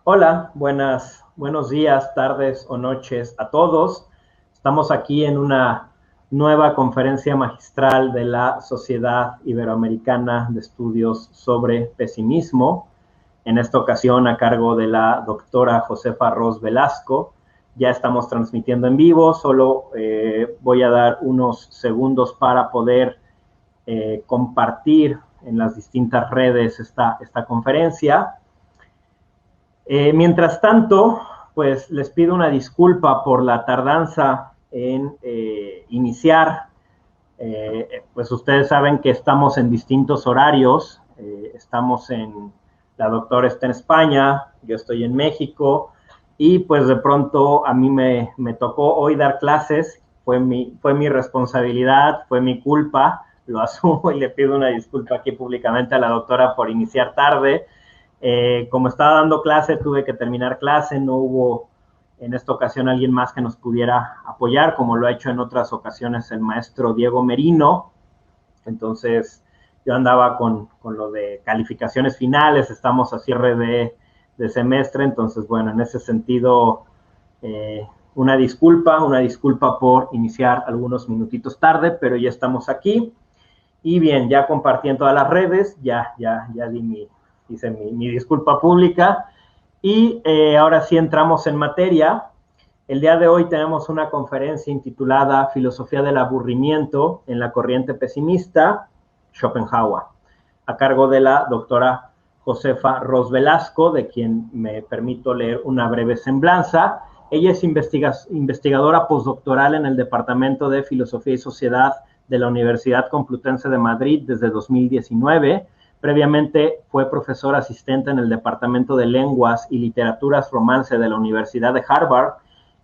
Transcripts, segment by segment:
Hola, buenos días, tardes o noches a todos. Estamos aquí en una nueva conferencia magistral de la Sociedad Iberoamericana de Estudios sobre Pesimismo, en esta ocasión a cargo de la doctora Josefa Ros Velasco. Ya estamos transmitiendo en vivo, solo voy a dar unos segundos para poder compartir en las distintas redes esta conferencia. Mientras tanto, pues les pido una disculpa por la tardanza en iniciar. Pues ustedes saben que estamos en distintos horarios. La doctora está en España, yo estoy en México, y pues de pronto a mí me tocó hoy dar clases. Fue mi responsabilidad, fue mi culpa, lo asumo y le pido una disculpa aquí públicamente a la doctora por iniciar tarde. Como estaba dando clase, tuve que terminar clase, no hubo en esta ocasión alguien más que nos pudiera apoyar, como lo ha hecho en otras ocasiones el maestro Diego Merino. Entonces, yo andaba con lo de calificaciones finales, estamos a cierre de semestre, entonces, bueno, en ese sentido, una disculpa por iniciar algunos minutitos tarde, pero ya estamos aquí. Y bien, ya compartí en todas las redes, ya hice mi disculpa pública. Y ahora sí entramos en materia. El día de hoy tenemos una conferencia intitulada Filosofía del aburrimiento en la corriente pesimista, Schopenhauer, a cargo de la doctora Josefa Ros Velasco, de quien me permito leer una breve semblanza. Ella es investigadora postdoctoral en el Departamento de Filosofía y Sociedad de la Universidad Complutense de Madrid desde 2019. Previamente fue profesor asistente en el Departamento de Lenguas y Literaturas Romance de la Universidad de Harvard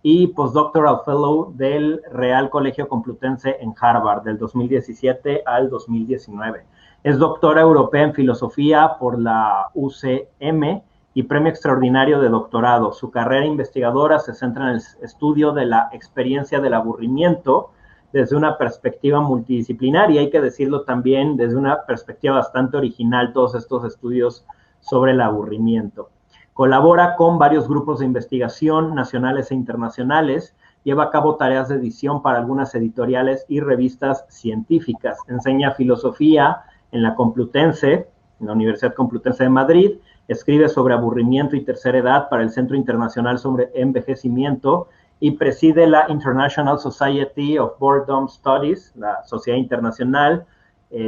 y postdoctoral fellow del Real Colegio Complutense en Harvard del 2017 al 2019. Es doctora europea en filosofía por la UCM y premio extraordinario de doctorado. Su carrera investigadora se centra en el estudio de la experiencia del aburrimiento desde una perspectiva multidisciplinar, y hay que decirlo también desde una perspectiva bastante original, todos estos estudios sobre el aburrimiento. Colabora con varios grupos de investigación nacionales e internacionales, lleva a cabo tareas de edición para algunas editoriales y revistas científicas, enseña filosofía en la Complutense, en la Universidad Complutense de Madrid, escribe sobre aburrimiento y tercera edad para el Centro Internacional sobre Envejecimiento y preside la International Society of Boredom Studies, la Sociedad Internacional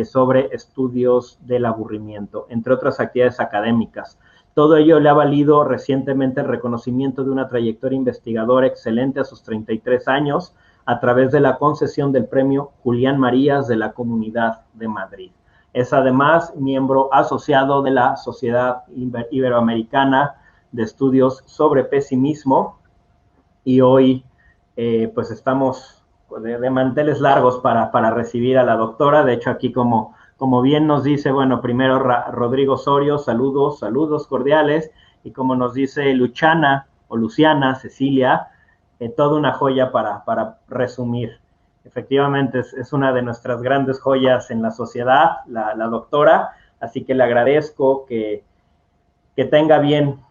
sobre Estudios del Aburrimiento, entre otras actividades académicas. Todo ello le ha valido recientemente el reconocimiento de una trayectoria investigadora excelente a sus 33 años a través de la concesión del premio Julián Marías de la Comunidad de Madrid. Es además miembro asociado de la Sociedad Iberoamericana de Estudios sobre Pesimismo, y hoy pues estamos de manteles largos para recibir a la doctora. De hecho, aquí como bien nos dice, bueno, primero Rodrigo Osorio, saludos cordiales, y como nos dice Luciana Cecilia, toda una joya para resumir. Efectivamente, es una de nuestras grandes joyas en la sociedad, la doctora, así que le agradezco que tenga bien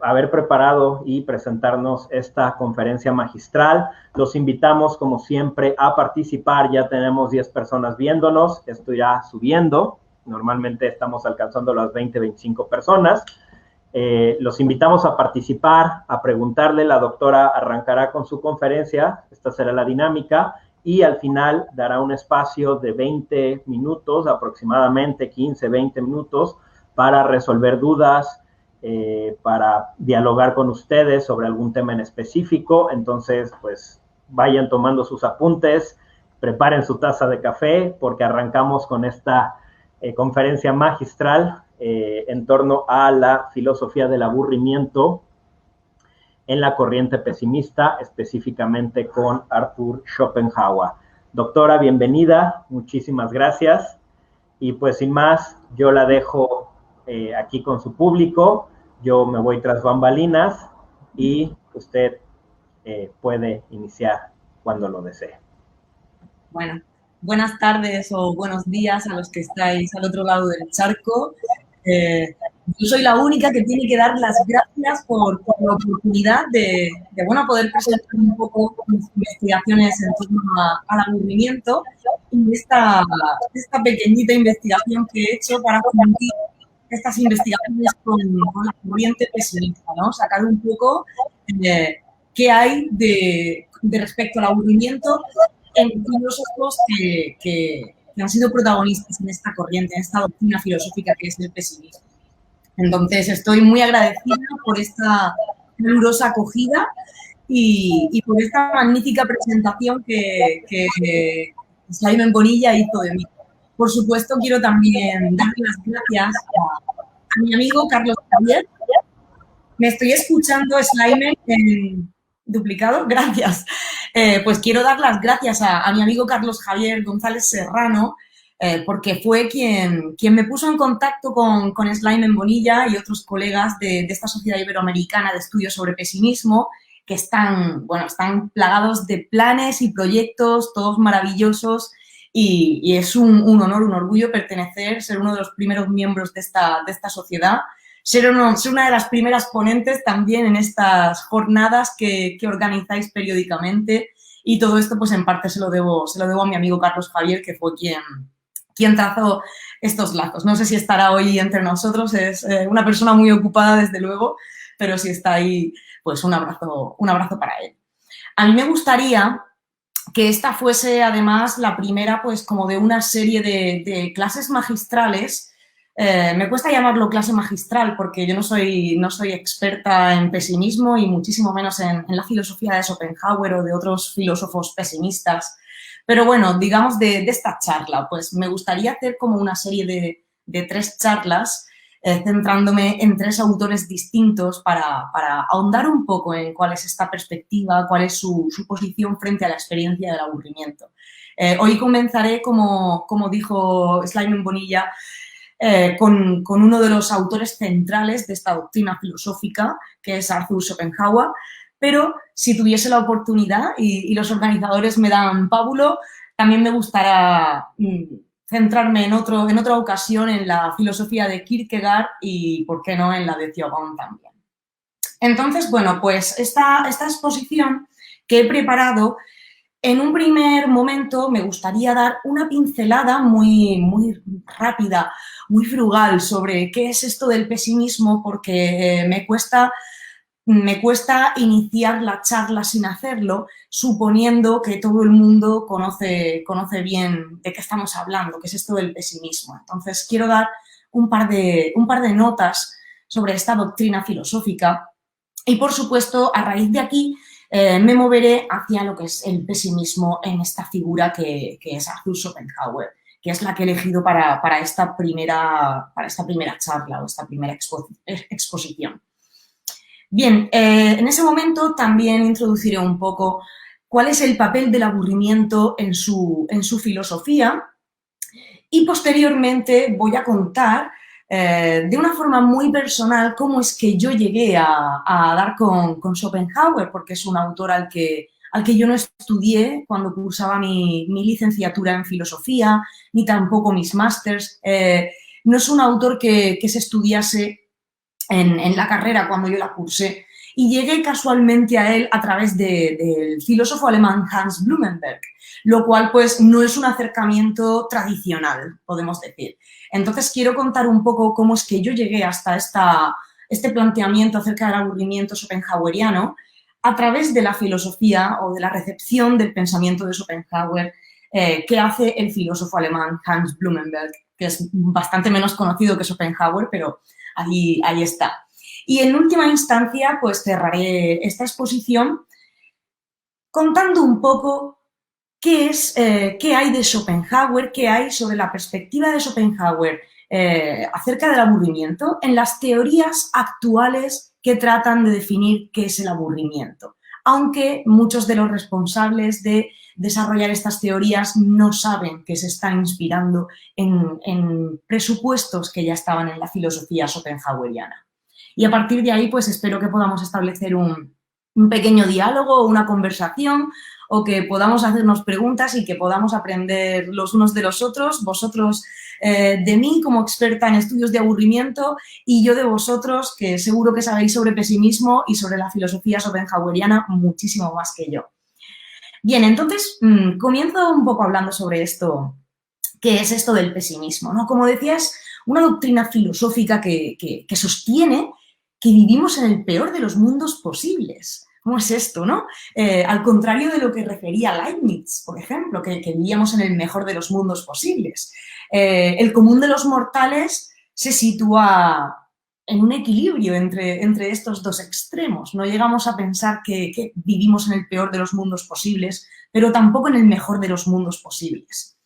haber preparado y presentarnos esta conferencia magistral. Los invitamos, como siempre, a participar. Ya tenemos 10 personas viéndonos, esto irá subiendo. Normalmente estamos alcanzando las 20-25 personas. Los invitamos a participar, a preguntarle. La doctora arrancará con su conferencia, esta será la dinámica, y al final dará un espacio de 20 minutos, aproximadamente 15-20 minutos, para resolver dudas, para dialogar con ustedes sobre algún tema en específico. Entonces, pues vayan tomando sus apuntes, preparen su taza de café, porque arrancamos con esta conferencia magistral en torno a la filosofía del aburrimiento en la corriente pesimista, específicamente con Arthur Schopenhauer. Doctora, bienvenida, muchísimas gracias. Y pues sin más, yo la dejo aquí con su público. Yo me voy tras bambalinas y usted puede iniciar cuando lo desee. Bueno, buenas tardes o buenos días a los que estáis al otro lado del charco. Yo soy la única que tiene que dar las gracias por la oportunidad de bueno, poder presentar un poco mis investigaciones en torno al aburrimiento y esta pequeñita investigación que he hecho para fundir estas investigaciones con la corriente pesimista, ¿no? Sacar un poco qué hay de respecto al aburrimiento en filósofos que han sido protagonistas en esta corriente, en esta doctrina filosófica que es el pesimismo. Entonces, estoy muy agradecida por esta calurosa acogida y por esta magnífica presentación que Simon Bonilla hizo de mí. Por supuesto, quiero también darle las gracias a mi amigo Carlos Javier. Me estoy escuchando, Simon, en duplicado. Gracias. Pues quiero dar las gracias a mi amigo Carlos Javier González Serrano, porque fue quien me puso en contacto con Simon Bonilla y otros colegas de esta Sociedad Iberoamericana de Estudios sobre Pesimismo, que están plagados de planes y proyectos, todos maravillosos, y es un honor, un orgullo pertenecer, ser uno de los primeros miembros de esta sociedad, ser una de las primeras ponentes también en estas jornadas que organizáis periódicamente, y todo esto pues en parte se lo debo a mi amigo Carlos Javier, que fue quien trazó estos lazos. No sé si estará hoy entre nosotros, es una persona muy ocupada desde luego, pero si está ahí, pues un abrazo para él. A mí me gustaría que esta fuese además la primera pues como de una serie de clases magistrales. Me cuesta llamarlo clase magistral porque yo no soy experta en pesimismo y muchísimo menos en la filosofía de Schopenhauer o de otros filósofos pesimistas. Pero bueno, digamos de esta charla, pues me gustaría hacer como una serie de 3 charlas centrándome en 3 autores distintos para ahondar un poco en cuál es esta perspectiva, cuál es su posición frente a la experiencia del aburrimiento. Hoy comenzaré, como dijo Simon Bonilla, con uno de los autores centrales de esta doctrina filosófica, que es Arthur Schopenhauer, pero si tuviese la oportunidad y los organizadores me dan pábulo, también me gustará centrarme en otra ocasión en la filosofía de Kierkegaard y, ¿por qué no?, en la de Thibaut también. Entonces, bueno, pues esta exposición que he preparado, en un primer momento me gustaría dar una pincelada muy rápida, muy frugal sobre qué es esto del pesimismo, porque me cuesta iniciar la charla sin hacerlo, suponiendo que todo el mundo conoce bien de qué estamos hablando, qué es esto del pesimismo. Entonces, quiero dar un par de notas sobre esta doctrina filosófica y, por supuesto, a raíz de aquí me moveré hacia lo que es el pesimismo en esta figura que es Arthur Schopenhauer, que es la que he elegido para esta primera charla o esta primera exposición. Bien, en ese momento también introduciré un poco cuál es el papel del aburrimiento en su filosofía y posteriormente voy a contar de una forma muy personal cómo es que yo llegué a dar con Schopenhauer, porque es un autor al que yo no estudié cuando cursaba mi licenciatura en filosofía, ni tampoco mis másters. No es un autor que se estudiase en la carrera cuando yo la cursé, y llegué casualmente a él a través del filósofo alemán Hans Blumenberg, lo cual pues no es un acercamiento tradicional, podemos decir. Entonces quiero contar un poco cómo es que yo llegué hasta este planteamiento acerca del aburrimiento schopenhaueriano a través de la filosofía o de la recepción del pensamiento de Schopenhauer que hace el filósofo alemán Hans Blumenberg, que es bastante menos conocido que Schopenhauer, pero ahí está. Y en última instancia, pues cerraré esta exposición contando un poco qué hay de Schopenhauer, qué hay sobre la perspectiva de Schopenhauer acerca del aburrimiento en las teorías actuales que tratan de definir qué es el aburrimiento. Aunque muchos de los responsables de desarrollar estas teorías no saben que se están inspirando en presupuestos que ya estaban en la filosofía schopenhaueriana. Y a partir de ahí, pues espero que podamos establecer un pequeño diálogo o una conversación o que podamos hacernos preguntas y que podamos aprender los unos de los otros, vosotros de mí como experta en estudios de aburrimiento y yo de vosotros, que seguro que sabéis sobre pesimismo y sobre la filosofía schopenhaueriana muchísimo más que yo. Bien, entonces comienzo un poco hablando sobre esto, qué es esto del pesimismo, ¿no? Como decías, una doctrina filosófica que sostiene que vivimos en el peor de los mundos posibles. ¿Cómo es esto, no? Al contrario de lo que refería Leibniz, por ejemplo, que vivíamos en el mejor de los mundos posibles. El común de los mortales se sitúa en un equilibrio entre estos dos extremos. No llegamos a pensar que vivimos en el peor de los mundos posibles, pero tampoco en el mejor de los mundos posibles.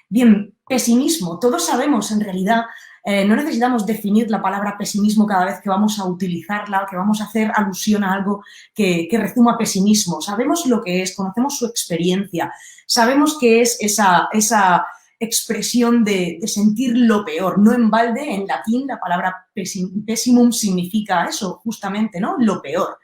Bien, pesimismo. Todos sabemos, en realidad, no necesitamos definir la palabra pesimismo cada vez que vamos a utilizarla, que vamos a hacer alusión a algo que rezuma pesimismo. Sabemos lo que es, conocemos su experiencia, sabemos que es esa expresión de sentir lo peor. No en balde, en latín, la palabra pessimum significa eso, justamente, ¿no? Lo peor.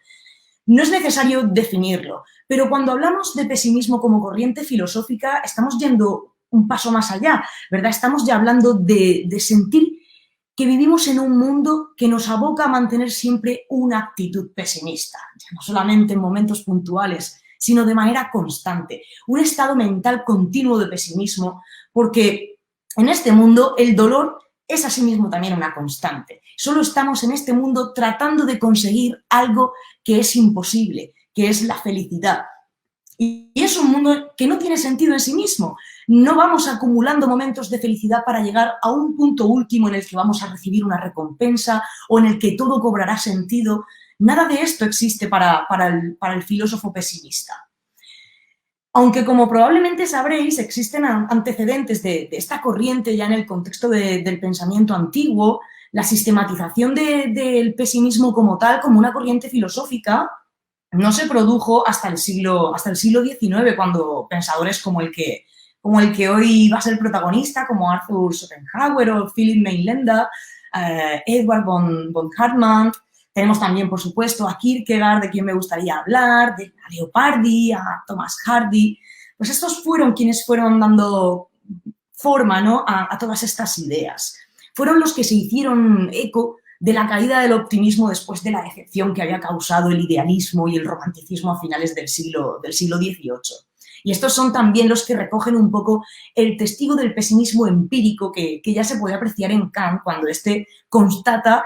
No es necesario definirlo, pero cuando hablamos de pesimismo como corriente filosófica, estamos yendo un paso más allá, ¿verdad? Estamos ya hablando de sentir que vivimos en un mundo que nos aboca a mantener siempre una actitud pesimista, ya no solamente en momentos puntuales, sino de manera constante. Un estado mental continuo de pesimismo, porque en este mundo el dolor es asimismo también una constante. Solo estamos en este mundo tratando de conseguir algo que es imposible, que es la felicidad. Y es un mundo que no tiene sentido en sí mismo. No vamos acumulando momentos de felicidad para llegar a un punto último en el que vamos a recibir una recompensa o en el que todo cobrará sentido. Nada de esto existe para el filósofo pesimista. Aunque, como probablemente sabréis, existen antecedentes de esta corriente ya en el contexto del pensamiento antiguo, la sistematización del pesimismo como tal, como una corriente filosófica, no se produjo hasta el siglo XIX, cuando pensadores como el que hoy va a ser protagonista, como Arthur Schopenhauer o Philipp Meilender, Edward von Hartmann. Tenemos también, por supuesto, a Kierkegaard, de quien me gustaría hablar, a Leopardi, a Thomas Hardy. Pues estos fueron quienes fueron dando forma, ¿no?, a todas estas ideas. Fueron los que se hicieron eco de la caída del optimismo después de la decepción que había causado el idealismo y el romanticismo a finales del siglo XVIII. Y estos son también los que recogen un poco el testigo del pesimismo empírico que ya se puede apreciar en Kant cuando éste constata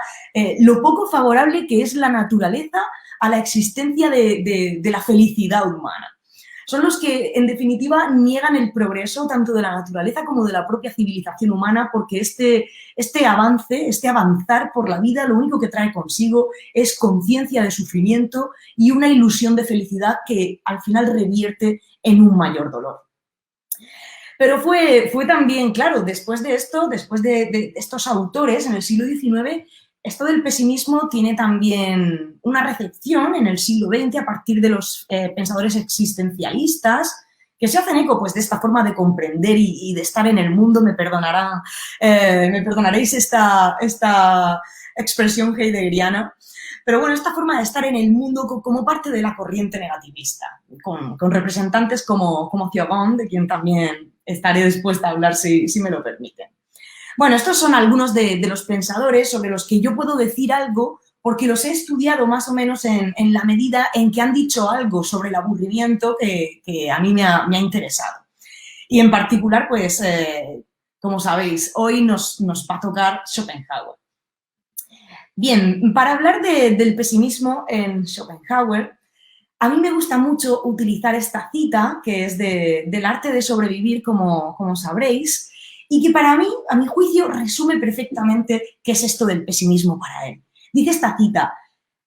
lo poco favorable que es la naturaleza a la existencia de la felicidad humana. Son los que, en definitiva, niegan el progreso tanto de la naturaleza como de la propia civilización humana, porque este avanzar por la vida, lo único que trae consigo es conciencia de sufrimiento y una ilusión de felicidad que al final revierte en un mayor dolor. Pero fue también, claro, después de estos autores en el siglo XIX, esto del pesimismo tiene también una recepción en el siglo XX a partir de los pensadores existencialistas que se hacen eco, pues, de esta forma de comprender y de estar en el mundo. Me perdonaréis esta expresión heideggeriana. Pero bueno, esta forma de estar en el mundo como parte de la corriente negativista, con representantes como Thiagon, de quien también estaré dispuesta a hablar si me lo permiten. Bueno, estos son algunos de los pensadores sobre los que yo puedo decir algo porque los he estudiado más o menos en la medida en que han dicho algo sobre el aburrimiento que a mí me ha interesado. Y en particular, pues, como sabéis, hoy nos va a tocar Schopenhauer. Bien, para hablar del pesimismo en Schopenhauer, a mí me gusta mucho utilizar esta cita, que es del arte de sobrevivir, como sabréis, y que para mí, a mi juicio, resume perfectamente qué es esto del pesimismo para él. Dice esta cita: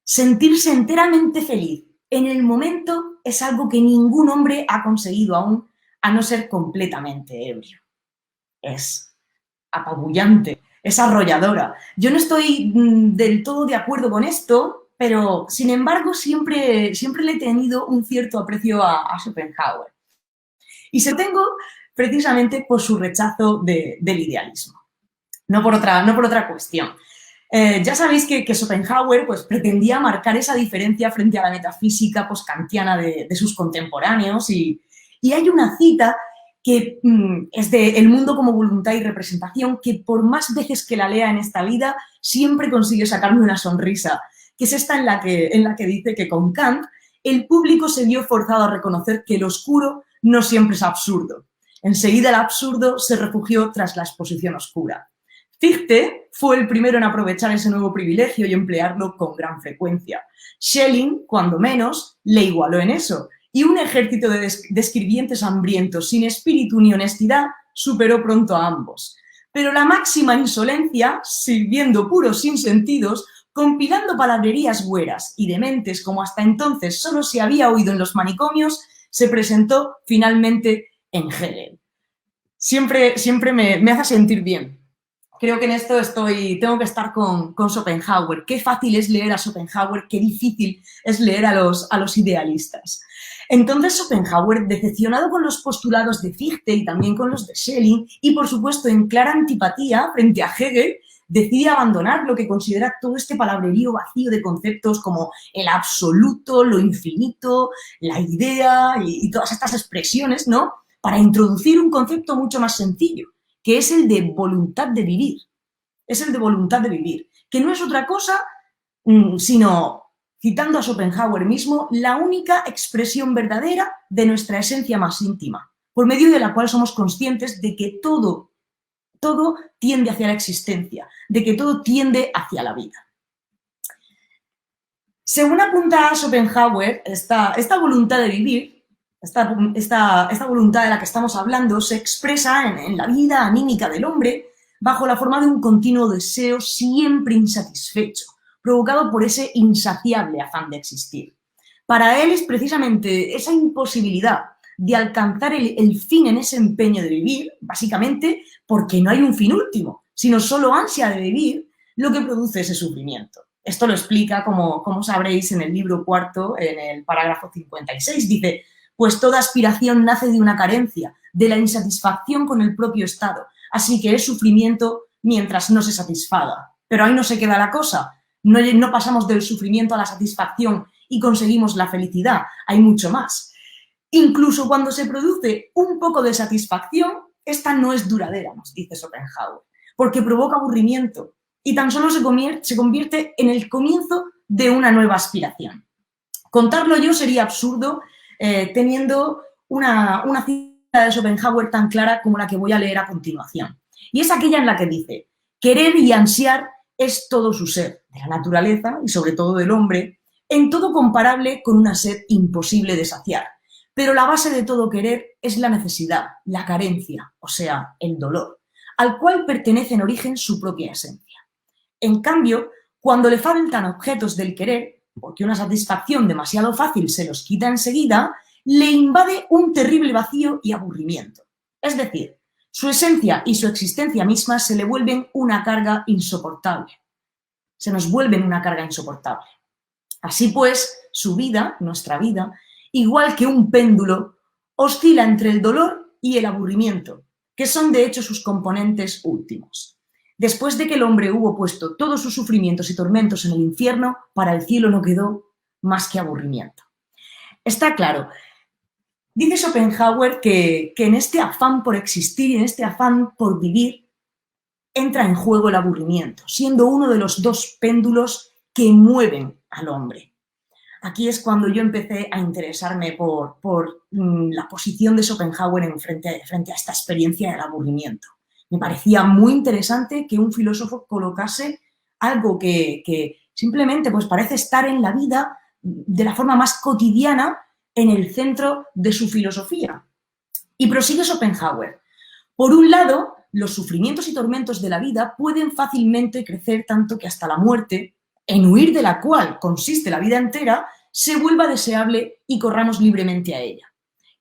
sentirse enteramente feliz en el momento es algo que ningún hombre ha conseguido aún, a no ser completamente ebrio. Es apabullante, es arrolladora. Yo no estoy del todo de acuerdo con esto, pero, sin embargo, siempre le he tenido un cierto aprecio a Schopenhauer. Y se lo tengo precisamente por su rechazo del idealismo, no por otra cuestión. Ya sabéis que Schopenhauer pues, pretendía marcar esa diferencia frente a la metafísica kantiana de sus contemporáneos y hay una cita que es de El mundo como voluntad y representación, que por más veces que la lea en esta vida, siempre consigue sacarme una sonrisa, que es esta en la que dice que con Kant el público se vio forzado a reconocer que el oscuro no siempre es absurdo. Enseguida el absurdo se refugió tras la exposición oscura. Fichte fue el primero en aprovechar ese nuevo privilegio y emplearlo con gran frecuencia. Schelling, cuando menos, le igualó en eso, y un ejército de escribientes hambrientos sin espíritu ni honestidad superó pronto a ambos. Pero la máxima insolencia, sirviendo puros sinsentidos, compilando palabrerías güeras y dementes como hasta entonces solo se había oído en los manicomios, se presentó finalmente en Hegel. Siempre me hace sentir bien. Creo que en esto tengo que estar con Schopenhauer. Qué fácil es leer a Schopenhauer, qué difícil es leer a los idealistas. Entonces Schopenhauer, decepcionado con los postulados de Fichte y también con los de Schelling, y por supuesto en clara antipatía frente a Hegel, decide abandonar lo que considera todo este palabrerío vacío de conceptos como el absoluto, lo infinito, la idea y todas estas expresiones, ¿no? Para introducir un concepto mucho más sencillo, que es el de voluntad de vivir. Es el de voluntad de vivir, que no es otra cosa sino, citando a Schopenhauer mismo, la única expresión verdadera de nuestra esencia más íntima, por medio de la cual somos conscientes de que todo tiende hacia la existencia, de que todo tiende hacia la vida. Según apunta Schopenhauer, esta voluntad de vivir, esta voluntad de la que estamos hablando, se expresa en la vida anímica del hombre bajo la forma de un continuo deseo siempre insatisfecho, provocado por ese insaciable afán de existir. Para él es precisamente esa imposibilidad de alcanzar el fin en ese empeño de vivir, básicamente porque no hay un fin último, sino solo ansia de vivir, lo que produce ese sufrimiento. Esto lo explica, como sabréis, en el libro cuarto, en el parágrafo 56. Dice, pues toda aspiración nace de una carencia, de la insatisfacción con el propio estado, así que es sufrimiento mientras no se satisfaga. Pero ahí no se queda la cosa. No pasamos del sufrimiento a la satisfacción y conseguimos la felicidad. Hay mucho más. Incluso cuando se produce un poco de satisfacción, esta no es duradera, nos dice Schopenhauer, porque provoca aburrimiento y tan solo se convierte en el comienzo de una nueva aspiración. Contarlo yo sería absurdo teniendo una cita de Schopenhauer tan clara como la que voy a leer a continuación. Y es aquella en la que dice, querer y ansiar es todo su ser, de la naturaleza y sobre todo del hombre, en todo comparable con una sed imposible de saciar. Pero la base de todo querer es la necesidad, la carencia, o sea, el dolor, al cual pertenece en origen su propia esencia. En cambio, cuando le faltan objetos del querer, porque una satisfacción demasiado fácil se los quita enseguida, le invade un terrible vacío y aburrimiento. Es decir, su esencia y su existencia misma se le vuelven una carga insoportable. Se nos vuelven una carga insoportable. Así pues, su vida, nuestra vida, igual que un péndulo, oscila entre el dolor y el aburrimiento, que son de hecho sus componentes últimos. Después de que el hombre hubo puesto todos sus sufrimientos y tormentos en el infierno, para el cielo no quedó más que aburrimiento. Está claro. Dice Schopenhauer que en este afán por existir y en este afán por vivir entra en juego el aburrimiento, siendo uno de los dos péndulos que mueven al hombre. Aquí es cuando yo empecé a interesarme por la posición de Schopenhauer frente a esta experiencia del aburrimiento. Me parecía muy interesante que un filósofo colocase algo que simplemente pues, parece estar en la vida de la forma más cotidiana en el centro de su filosofía. Y prosigue Schopenhauer. Por un lado, los sufrimientos y tormentos de la vida pueden fácilmente crecer tanto que hasta la muerte, en huir de la cual consiste la vida entera, se vuelva deseable y corramos libremente a ella.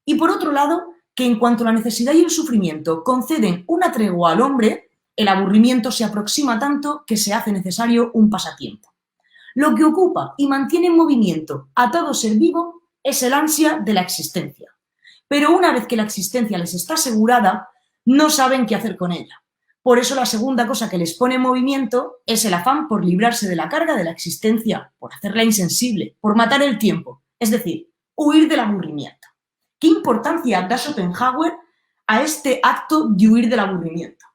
Y por otro lado, que en cuanto la necesidad y el sufrimiento conceden una tregua al hombre, el aburrimiento se aproxima tanto que se hace necesario un pasatiempo. Lo que ocupa y mantiene en movimiento a todo ser vivo es el ansia de la existencia. Pero una vez que la existencia les está asegurada, no saben qué hacer con ella. Por eso la segunda cosa que les pone en movimiento es el afán por librarse de la carga de la existencia, por hacerla insensible, por matar el tiempo, es decir, huir del aburrimiento. ¿Qué importancia da Schopenhauer a este acto de huir del aburrimiento?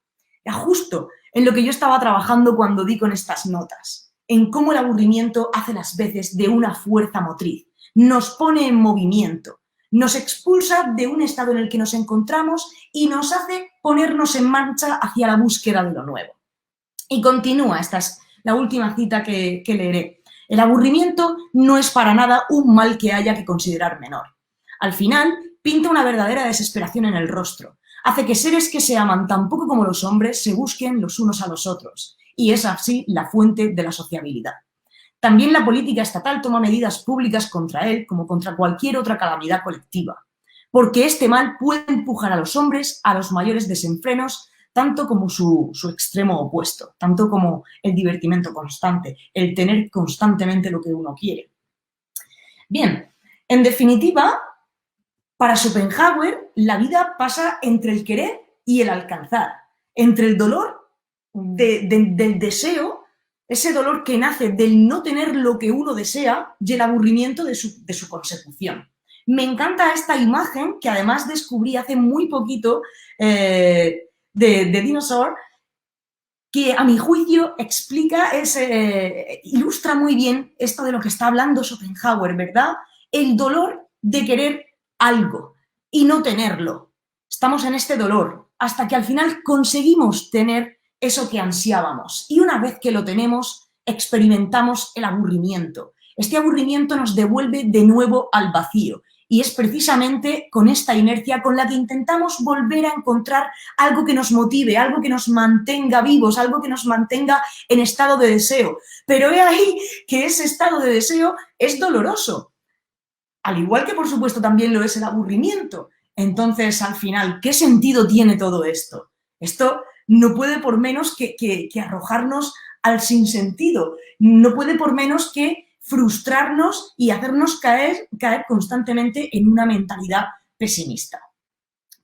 Era justo en lo que yo estaba trabajando cuando di con estas notas, en cómo el aburrimiento hace las veces de una fuerza motriz, nos pone en movimiento, nos expulsa de un estado en el que nos encontramos y nos hace ponernos en marcha hacia la búsqueda de lo nuevo. Y continúa, esta es la última cita que leeré. El aburrimiento no es para nada un mal que haya que considerar menor. Al final, pinta una verdadera desesperación en el rostro. Hace que seres que se aman tan poco como los hombres se busquen los unos a los otros. Y es así la fuente de la sociabilidad. También la política estatal toma medidas públicas contra él como contra cualquier otra calamidad colectiva, porque este mal puede empujar a los hombres a los mayores desenfrenos, tanto como su extremo opuesto, tanto como el divertimento constante, el tener constantemente lo que uno quiere. Bien, en definitiva, para Schopenhauer, la vida pasa entre el querer y el alcanzar, entre el dolor del deseo, ese dolor que nace del no tener lo que uno desea y el aburrimiento de su consecución. Me encanta esta imagen que además descubrí hace muy poquito de Dinosaur, que a mi juicio explica, ilustra muy bien esto de lo que está hablando Schopenhauer, ¿verdad? El dolor de querer algo y no tenerlo. Estamos en este dolor hasta que al final conseguimos tener eso que ansiábamos. Y una vez que lo tenemos, experimentamos el aburrimiento. Este aburrimiento nos devuelve de nuevo al vacío. Y es precisamente con esta inercia con la que intentamos volver a encontrar algo que nos motive, algo que nos mantenga vivos, algo que nos mantenga en estado de deseo. Pero he ahí que ese estado de deseo es doloroso. Al igual que, por supuesto, también lo es el aburrimiento. Entonces, al final, ¿qué sentido tiene todo esto? Esto no puede por menos que arrojarnos al sinsentido. No puede por menos que frustrarnos y hacernos caer constantemente en una mentalidad pesimista.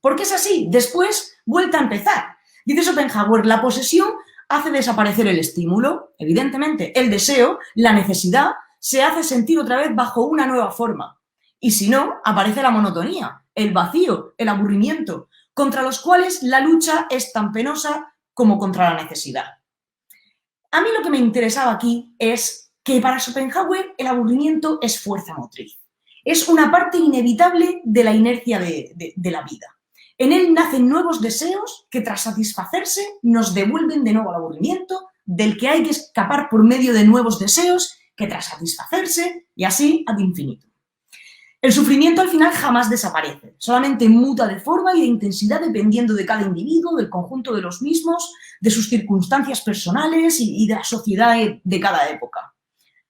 ¿Por qué es así? Después, vuelta a empezar. Dice Schopenhauer, la posesión hace desaparecer el estímulo. Evidentemente, el deseo, la necesidad, se hace sentir otra vez bajo una nueva forma. Y si no, aparece la monotonía, el vacío, el aburrimiento, contra los cuales la lucha es tan penosa como contra la necesidad. A mí lo que me interesaba aquí es que para Schopenhauer el aburrimiento es fuerza motriz. Es una parte inevitable de la inercia de la vida. En él nacen nuevos deseos que tras satisfacerse nos devuelven de nuevo al aburrimiento, del que hay que escapar por medio de nuevos deseos que tras satisfacerse y así ad infinito. El sufrimiento al final jamás desaparece, solamente muta de forma y de intensidad dependiendo de cada individuo, del conjunto de los mismos, de sus circunstancias personales y de la sociedad de cada época.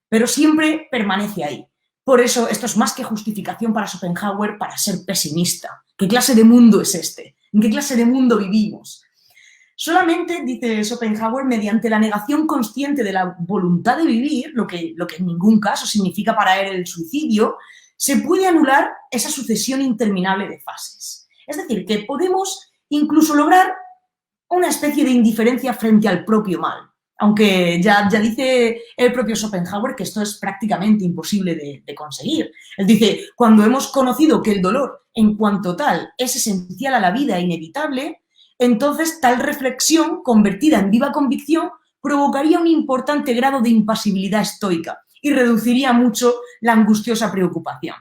Pero siempre permanece ahí. Por eso esto es más que justificación para Schopenhauer para ser pesimista. ¿Qué clase de mundo es este? ¿En qué clase de mundo vivimos? Solamente, dice Schopenhauer, mediante la negación consciente de la voluntad de vivir, lo que en ningún caso significa para él el suicidio, se puede anular esa sucesión interminable de fases. Es decir, que podemos incluso lograr una especie de indiferencia frente al propio mal. Aunque ya dice el propio Schopenhauer que esto es prácticamente imposible de conseguir. Él dice, cuando hemos conocido que el dolor en cuanto tal es esencial a la vida e inevitable, entonces tal reflexión convertida en viva convicción provocaría un importante grado de impasibilidad estoica y reduciría mucho la angustiosa preocupación.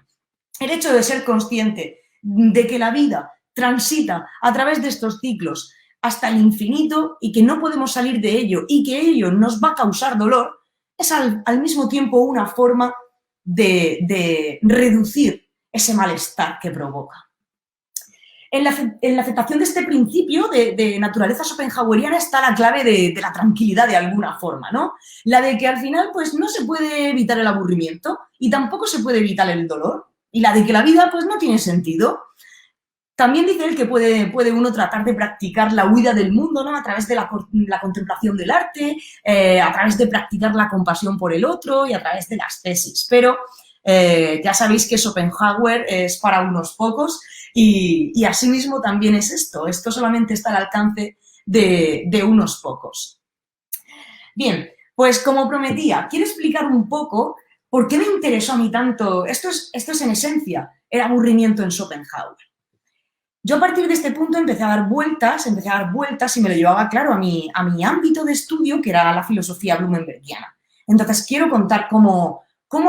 El hecho de ser consciente de que la vida transita a través de estos ciclos hasta el infinito y que no podemos salir de ello y que ello nos va a causar dolor, es al mismo tiempo una forma de reducir ese malestar que provoca. En la aceptación de este principio de naturaleza schopenhaueriana está la clave de la tranquilidad de alguna forma, ¿no? La de que al final pues no se puede evitar el aburrimiento y tampoco se puede evitar el dolor y la de que la vida pues no tiene sentido. También dice él que puede uno tratar de practicar la huida del mundo, ¿no? A través de la contemplación del arte, a través de practicar la compasión por el otro y a través de las tesis. Pero ya sabéis que Schopenhauer es para unos pocos y asimismo también es esto. Esto solamente está al alcance de unos pocos. Bien, pues como prometía, quiero explicar un poco por qué me interesó a mí tanto, esto es en esencia el aburrimiento en Schopenhauer. Yo a partir de este punto empecé a dar vueltas y me lo llevaba, claro, a mi ámbito de estudio, que era la filosofía blumenbergiana. Entonces, quiero contar cómo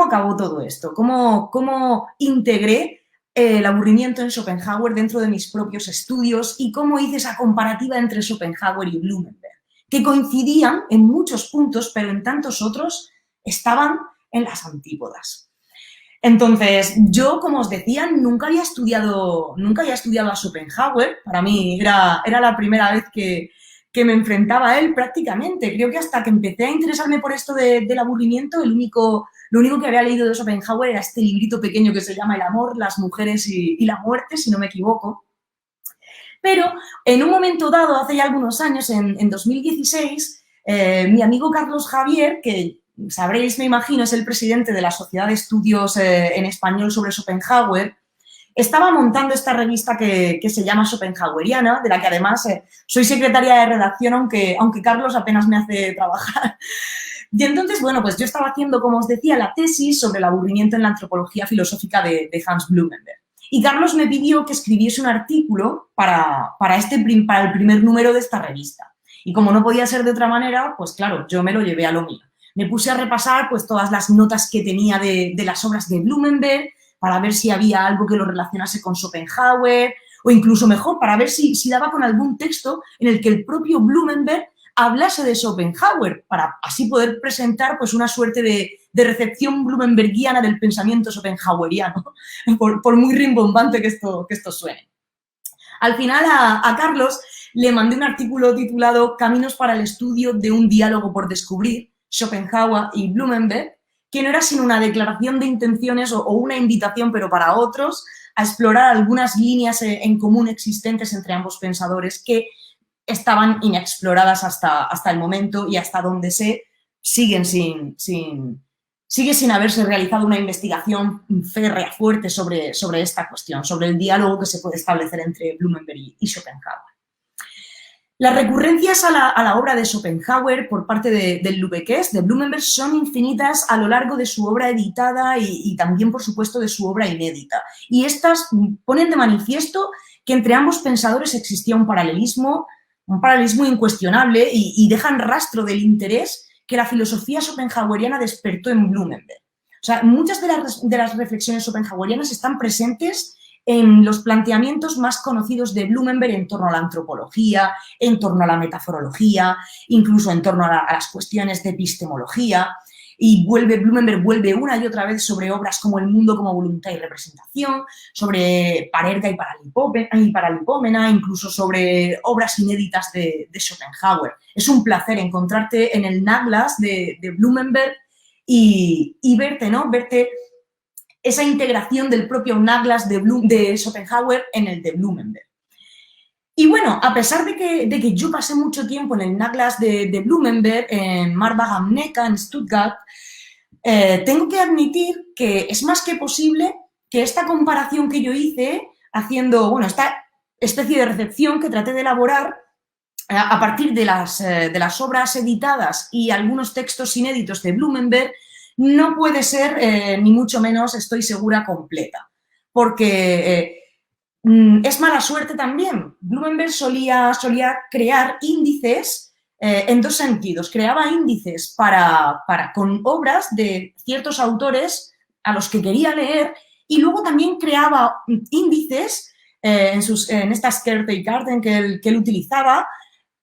acabó todo esto, cómo integré el aburrimiento en Schopenhauer dentro de mis propios estudios y cómo hice esa comparativa entre Schopenhauer y Blumenberg, que coincidían en muchos puntos, pero en tantos otros estaban en las antípodas. Entonces, yo, como os decía, nunca había estudiado a Schopenhauer. Para mí era la primera vez que me enfrentaba a él prácticamente. Creo que hasta que empecé a interesarme por esto del aburrimiento, lo único que había leído de Schopenhauer era este librito pequeño que se llama El amor, las mujeres y la muerte, si no me equivoco. Pero en un momento dado, hace ya algunos años, en 2016, mi amigo Carlos Javier, que sabréis, me imagino, es el presidente de la Sociedad de Estudios en Español sobre Schopenhauer, estaba montando esta revista que se llama Schopenhaueriana, de la que además soy secretaria de redacción, aunque Carlos apenas me hace trabajar. Y entonces, bueno, pues yo estaba haciendo, como os decía, la tesis sobre el aburrimiento en la antropología filosófica de Hans Blumenberg. Y Carlos me pidió que escribiese un artículo para el primer número de esta revista. Y como no podía ser de otra manera, pues claro, yo me lo llevé a lo mío. Me puse a repasar pues todas las notas que tenía de las obras de Blumenberg para ver si había algo que lo relacionase con Schopenhauer o incluso mejor, para ver si daba con algún texto en el que el propio Blumenberg hablase de Schopenhauer, para así poder presentar pues una suerte de recepción blumenbergiana del pensamiento schopenhaueriano, por muy rimbombante que esto suene. Al final a Carlos le mandé un artículo titulado Caminos para el estudio de un diálogo por descubrir, Schopenhauer y Blumenberg, que no era sino una declaración de intenciones o una invitación, pero para otros, a explorar algunas líneas en común existentes entre ambos pensadores que estaban inexploradas hasta el momento y hasta donde sigue sin haberse realizado una investigación férrea, fuerte sobre esta cuestión, sobre el diálogo que se puede establecer entre Blumenberg y Schopenhauer. Las recurrencias a la obra de Schopenhauer por parte del Lübeckés, de Blumenberg, son infinitas a lo largo de su obra editada y también, por supuesto, de su obra inédita. Y estas ponen de manifiesto que entre ambos pensadores existía un paralelismo incuestionable y dejan rastro del interés que la filosofía schopenhaueriana despertó en Blumenberg. O sea, muchas de las reflexiones schopenhauerianas están presentes en los planteamientos más conocidos de Blumenberg en torno a la antropología, en torno a la metaforología, incluso en torno a las cuestiones de epistemología. Y Blumenberg vuelve una y otra vez sobre obras como El mundo como voluntad y representación, sobre Parerga y Paralipómena, incluso sobre obras inéditas de Schopenhauer. Es un placer encontrarte en el Nachlass de Blumenberg y verte esa integración del propio Nachlass de Schopenhauer en el de Blumenberg. Y bueno, a pesar de que yo pasé mucho tiempo en el Nachlass de Blumenberg, en Marbach am Neckar, en Stuttgart, tengo que admitir que es más que posible que esta comparación que yo hice, haciendo, bueno, esta especie de recepción que traté de elaborar a partir de las obras editadas y algunos textos inéditos de Blumenberg, no puede ser, ni mucho menos, estoy segura, completa. Porque es mala suerte también. Blumenberg solía crear índices en dos sentidos. Creaba índices con obras de ciertos autores a los que quería leer y luego también creaba índices en estas Kierkegaard que él utilizaba,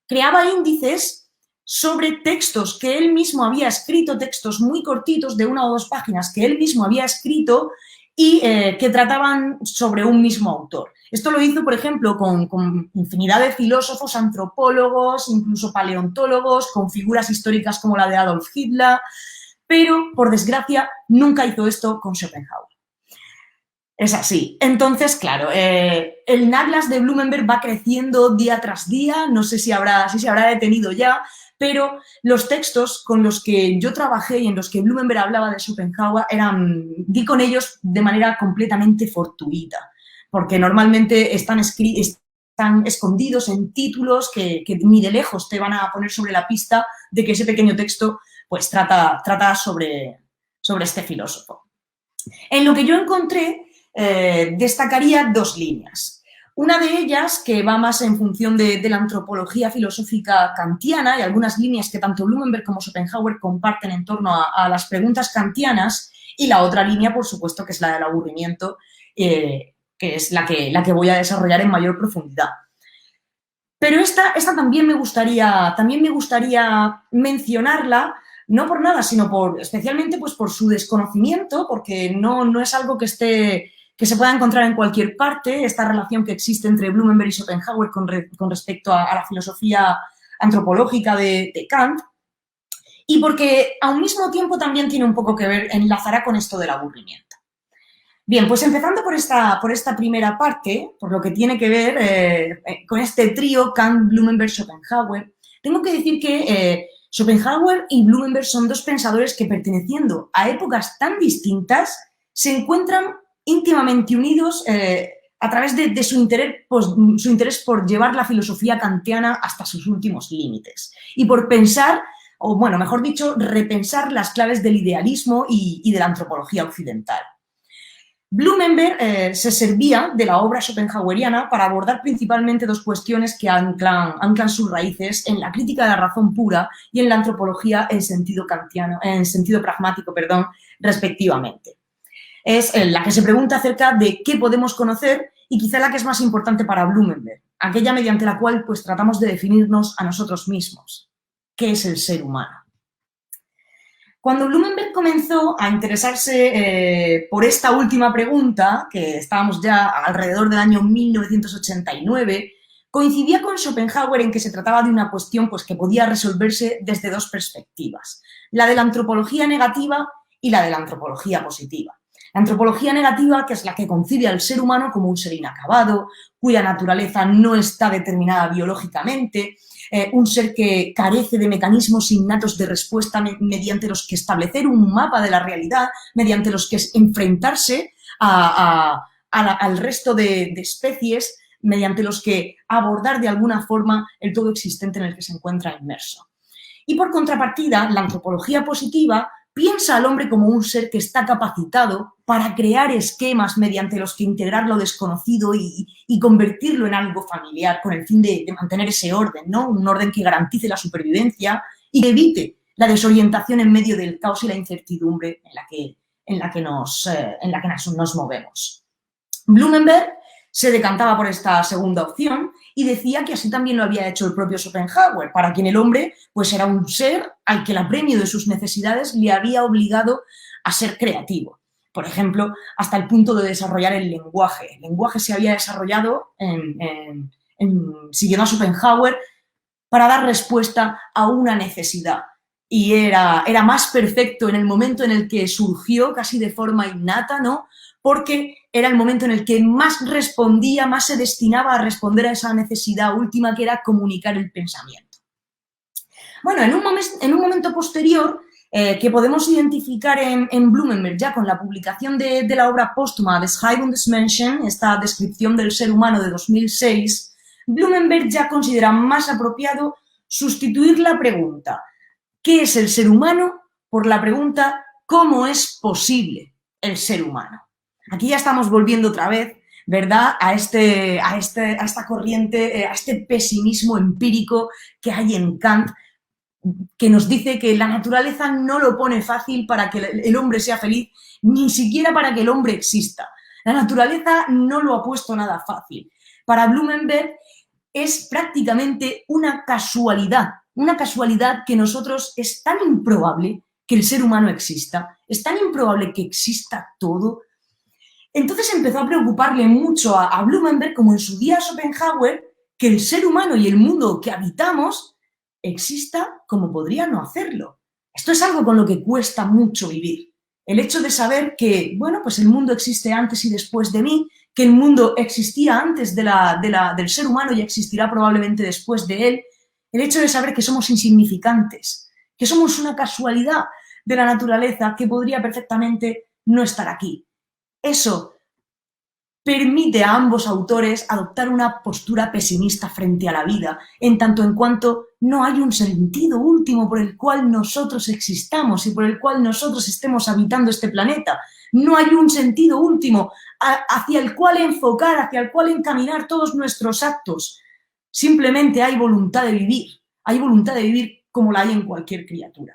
creaba índices sobre textos que él mismo había escrito, textos muy cortitos de 1 o 2 páginas que él mismo había escrito y que trataban sobre un mismo autor. Esto lo hizo, por ejemplo, con infinidad de filósofos, antropólogos, incluso paleontólogos, con figuras históricas como la de Adolf Hitler, pero, por desgracia, nunca hizo esto con Schopenhauer. Es así. Entonces, claro, el Nachlass de Blumenberg va creciendo día tras día, no sé si se habrá detenido ya, pero los textos con los que yo trabajé y en los que Blumenberg hablaba de Schopenhauer di con ellos de manera completamente fortuita, porque normalmente están están escondidos en títulos que ni de lejos te van a poner sobre la pista de que ese pequeño texto pues trata sobre este filósofo. En lo que yo encontré, destacaría dos líneas. Una de ellas, que va más en función de la antropología filosófica kantiana y algunas líneas que tanto Blumenberg como Schopenhauer comparten en torno a las preguntas kantianas, y la otra línea, por supuesto, que es la del aburrimiento, que es la que voy a desarrollar en mayor profundidad. Pero esta también me gustaría mencionarla, no por nada, sino especialmente pues, por su desconocimiento, porque no es algo que se pueda encontrar en cualquier parte, esta relación que existe entre Blumenberg y Schopenhauer con respecto a la filosofía antropológica de Kant, y porque a un mismo tiempo también tiene un poco que ver, enlazará con esto del aburrimiento. Bien, pues empezando por esta primera parte, por lo que tiene que ver con este trío Kant, Blumenberg, Schopenhauer, tengo que decir que Schopenhauer y Blumenberg son dos pensadores que, perteneciendo a épocas tan distintas, se encuentran íntimamente unidos a través de su interés por llevar la filosofía kantiana hasta sus últimos límites y por pensar, o bueno, mejor dicho, repensar las claves del idealismo y de la antropología occidental. Blumenberg se servía de la obra schopenhaueriana para abordar principalmente dos cuestiones que anclan sus raíces en la crítica de la razón pura y en la antropología en sentido pragmático, respectivamente. Es la que se pregunta acerca de qué podemos conocer y quizá la que es más importante para Blumenberg, aquella mediante la cual pues, tratamos de definirnos a nosotros mismos. ¿Qué es el ser humano? Cuando Blumenberg comenzó a interesarse por esta última pregunta, que estábamos ya alrededor del año 1989, coincidía con Schopenhauer en que se trataba de una cuestión pues, que podía resolverse desde dos perspectivas, la de la antropología negativa y la de la antropología positiva. La antropología negativa, que es la que concibe al ser humano como un ser inacabado, cuya naturaleza no está determinada biológicamente, un ser que carece de mecanismos innatos de respuesta mediante los que establecer un mapa de la realidad, mediante los que enfrentarse al resto de especies, mediante los que abordar de alguna forma el todo existente en el que se encuentra inmerso. Y por contrapartida, la antropología positiva piensa al hombre como un ser que está capacitado para crear esquemas mediante los que integrar lo desconocido y convertirlo en algo familiar con el fin de mantener ese orden, ¿no? Un orden que garantice la supervivencia y que evite la desorientación en medio del caos y la incertidumbre en la que nos movemos. Blumenberg se decantaba por esta segunda opción y decía que así también lo había hecho el propio Schopenhauer, para quien el hombre pues, era un ser al que el apremio de sus necesidades le había obligado a ser creativo. Por ejemplo, hasta el punto de desarrollar el lenguaje. El lenguaje se había desarrollado, siguiendo a Schopenhauer, para dar respuesta a una necesidad. Y era más perfecto en el momento en el que surgió, casi de forma innata, ¿no? Porque era el momento en el que más respondía, más se destinaba a responder a esa necesidad última que era comunicar el pensamiento. Bueno, en un momento posterior, que podemos identificar en Blumenberg ya con la publicación de la obra póstuma Beschreibung des Menschen, esta descripción del ser humano de 2006, Blumenberg ya considera más apropiado sustituir la pregunta ¿qué es el ser humano? Por la pregunta ¿cómo es posible el ser humano? Aquí ya estamos volviendo otra vez, ¿verdad?, a esta corriente, a este pesimismo empírico que hay en Kant, que nos dice que la naturaleza no lo pone fácil para que el hombre sea feliz, ni siquiera para que el hombre exista. La naturaleza no lo ha puesto nada fácil. Para Blumenberg es prácticamente una casualidad que nosotros es tan improbable que el ser humano exista, es tan improbable que exista todo. Entonces empezó a preocuparle mucho a Blumenberg, como en su día a Schopenhauer, que el ser humano y el mundo que habitamos exista como podría no hacerlo. Esto es algo con lo que cuesta mucho vivir. El hecho de saber que, bueno, pues el mundo existe antes y después de mí, que el mundo existía antes del ser humano y existirá probablemente después de él, el hecho de saber que somos insignificantes, que somos una casualidad de la naturaleza que podría perfectamente no estar aquí. Eso permite a ambos autores adoptar una postura pesimista frente a la vida, en tanto en cuanto no hay un sentido último por el cual nosotros existamos y por el cual nosotros estemos habitando este planeta. No hay un sentido último hacia el cual enfocar, hacia el cual encaminar todos nuestros actos. Simplemente hay voluntad de vivir como la hay en cualquier criatura.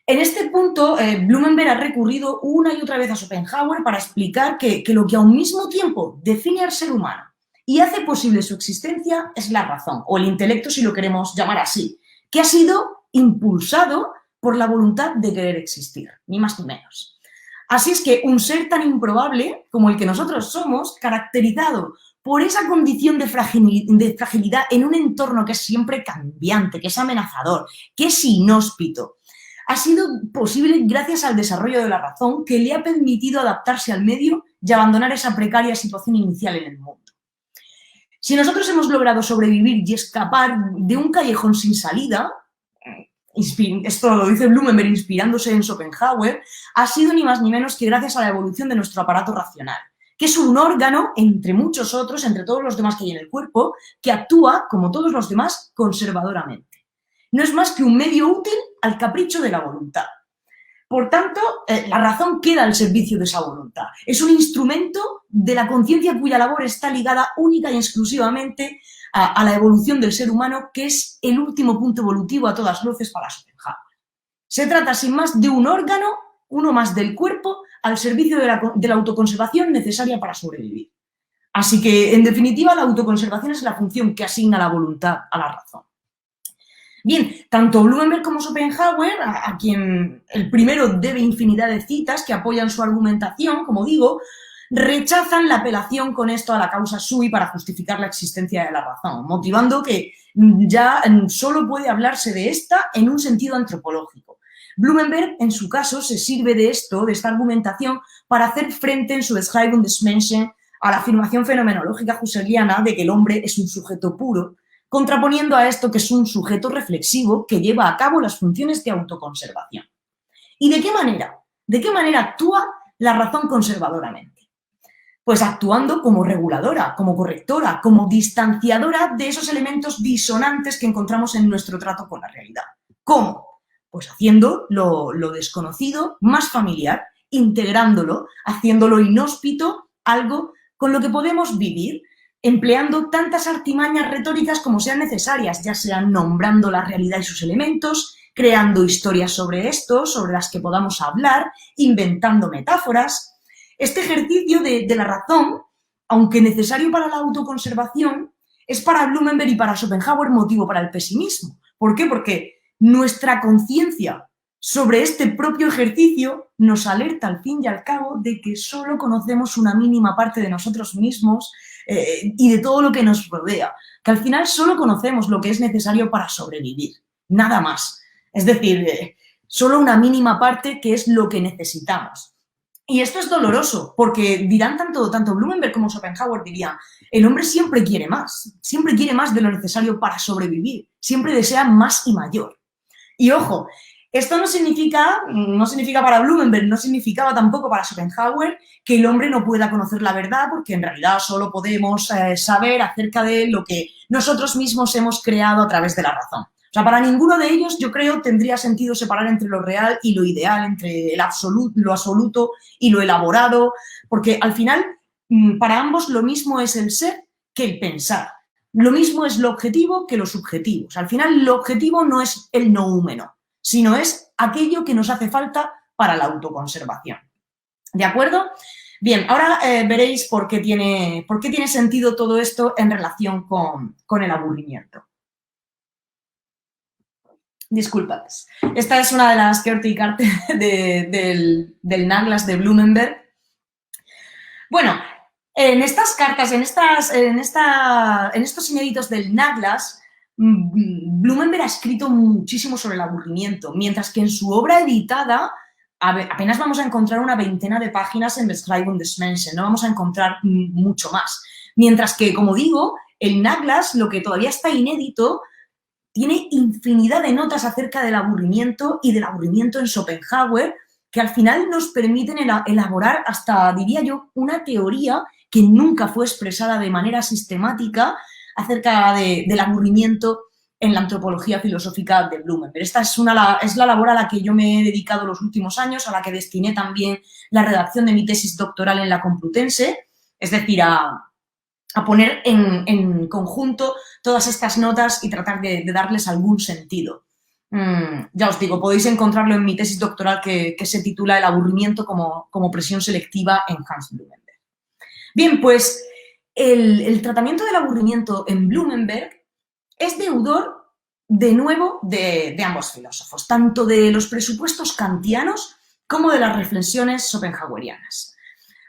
En este punto, Blumenberg ha recurrido una y otra vez a Schopenhauer para explicar que lo que a un mismo tiempo define al ser humano y hace posible su existencia es la razón, o el intelecto si lo queremos llamar así, que ha sido impulsado por la voluntad de querer existir, ni más ni menos. Así es que un ser tan improbable como el que nosotros somos, caracterizado por esa condición de fragilidad en un entorno que es siempre cambiante, que es amenazador, que es inhóspito, ha sido posible gracias al desarrollo de la razón que le ha permitido adaptarse al medio y abandonar esa precaria situación inicial en el mundo. Si nosotros hemos logrado sobrevivir y escapar de un callejón sin salida, esto lo dice Blumenberg inspirándose en Schopenhauer, ha sido ni más ni menos que gracias a la evolución de nuestro aparato racional, que es un órgano, entre muchos otros, entre todos los demás que hay en el cuerpo, que actúa, como todos los demás, conservadoramente. No es más que un medio útil al capricho de la voluntad. Por tanto, la razón queda al servicio de esa voluntad. Es un instrumento de la conciencia cuya labor está ligada única y exclusivamente a la evolución del ser humano, que es el último punto evolutivo a todas luces para Schopenhauer. Se trata, sin más, de un órgano, uno más del cuerpo, al servicio de la autoconservación necesaria para sobrevivir. Así que, en definitiva, la autoconservación es la función que asigna la voluntad a la razón. Bien, tanto Blumenberg como Schopenhauer, a quien el primero debe infinidad de citas que apoyan su argumentación, como digo, rechazan la apelación con esto a la causa sui para justificar la existencia de la razón, motivando que ya solo puede hablarse de esta en un sentido antropológico. Blumenberg, en su caso, se sirve de esto, de esta argumentación, para hacer frente en su Beschreibung des Menschen a la afirmación fenomenológica husserliana de que el hombre es un sujeto puro, contraponiendo a esto que es un sujeto reflexivo que lleva a cabo las funciones de autoconservación. ¿Y de qué manera? ¿De qué manera actúa la razón conservadoramente? Pues actuando como reguladora, como correctora, como distanciadora de esos elementos disonantes que encontramos en nuestro trato con la realidad. ¿Cómo? Pues haciendo lo desconocido más familiar, integrándolo, haciéndolo inhóspito, algo con lo que podemos vivir, empleando tantas artimañas retóricas como sean necesarias, ya sean nombrando la realidad y sus elementos, creando historias sobre esto, sobre las que podamos hablar, inventando metáforas. Este ejercicio de la razón, aunque necesario para la autoconservación, es para Blumenberg y para Schopenhauer motivo para el pesimismo. ¿Por qué? Porque nuestra conciencia sobre este propio ejercicio nos alerta al fin y al cabo de que solo conocemos una mínima parte de nosotros mismos y de todo lo que nos rodea, que al final solo conocemos lo que es necesario para sobrevivir, nada más. Es decir, solo una mínima parte que es lo que necesitamos. Y esto es doloroso, porque dirán tanto Blumenberg como Schopenhauer dirían, el hombre siempre quiere más de lo necesario para sobrevivir, siempre desea más y mayor. Y ojo, esto no significa para Blumenberg, no significaba tampoco para Schopenhauer que el hombre no pueda conocer la verdad, porque en realidad solo podemos saber acerca de lo que nosotros mismos hemos creado a través de la razón. O sea, para ninguno de ellos, yo creo, tendría sentido separar entre lo real y lo ideal, entre lo absoluto y lo elaborado, porque al final, para ambos lo mismo es el ser que el pensar. Lo mismo es lo objetivo que lo subjetivo. O sea, al final, lo objetivo no es el noúmeno, sino es aquello que nos hace falta para la autoconservación. ¿De acuerdo? Bien, ahora veréis por qué tiene sentido todo esto en relación con el aburrimiento. Disculpad. Esta es una de las Karte del Naglas de Blumenberg. Bueno, en estas cartas, en estos inéditos del Naglas, Blumenberg ha escrito muchísimo sobre el aburrimiento, mientras que en su obra editada apenas vamos a encontrar una veintena de páginas en Beschreibung des Menschen, no vamos a encontrar mucho más. Mientras que, como digo, el Naglas, lo que todavía está inédito, tiene infinidad de notas acerca del aburrimiento y del aburrimiento en Schopenhauer, que al final nos permiten elaborar hasta, diría yo, una teoría que nunca fue expresada de manera sistemática acerca del aburrimiento en la antropología filosófica de Blumenberg. Esta es la labor a la que yo me he dedicado los últimos años, a la que destiné también la redacción de mi tesis doctoral en la Complutense, es decir, a poner en conjunto todas estas notas y tratar de darles algún sentido. Ya os digo, podéis encontrarlo en mi tesis doctoral que se titula El aburrimiento como presión selectiva en Hans Blumenberg. Bien, pues el tratamiento del aburrimiento en Blumenberg es deudor, de nuevo, de ambos filósofos, tanto de los presupuestos kantianos como de las reflexiones schopenhauerianas.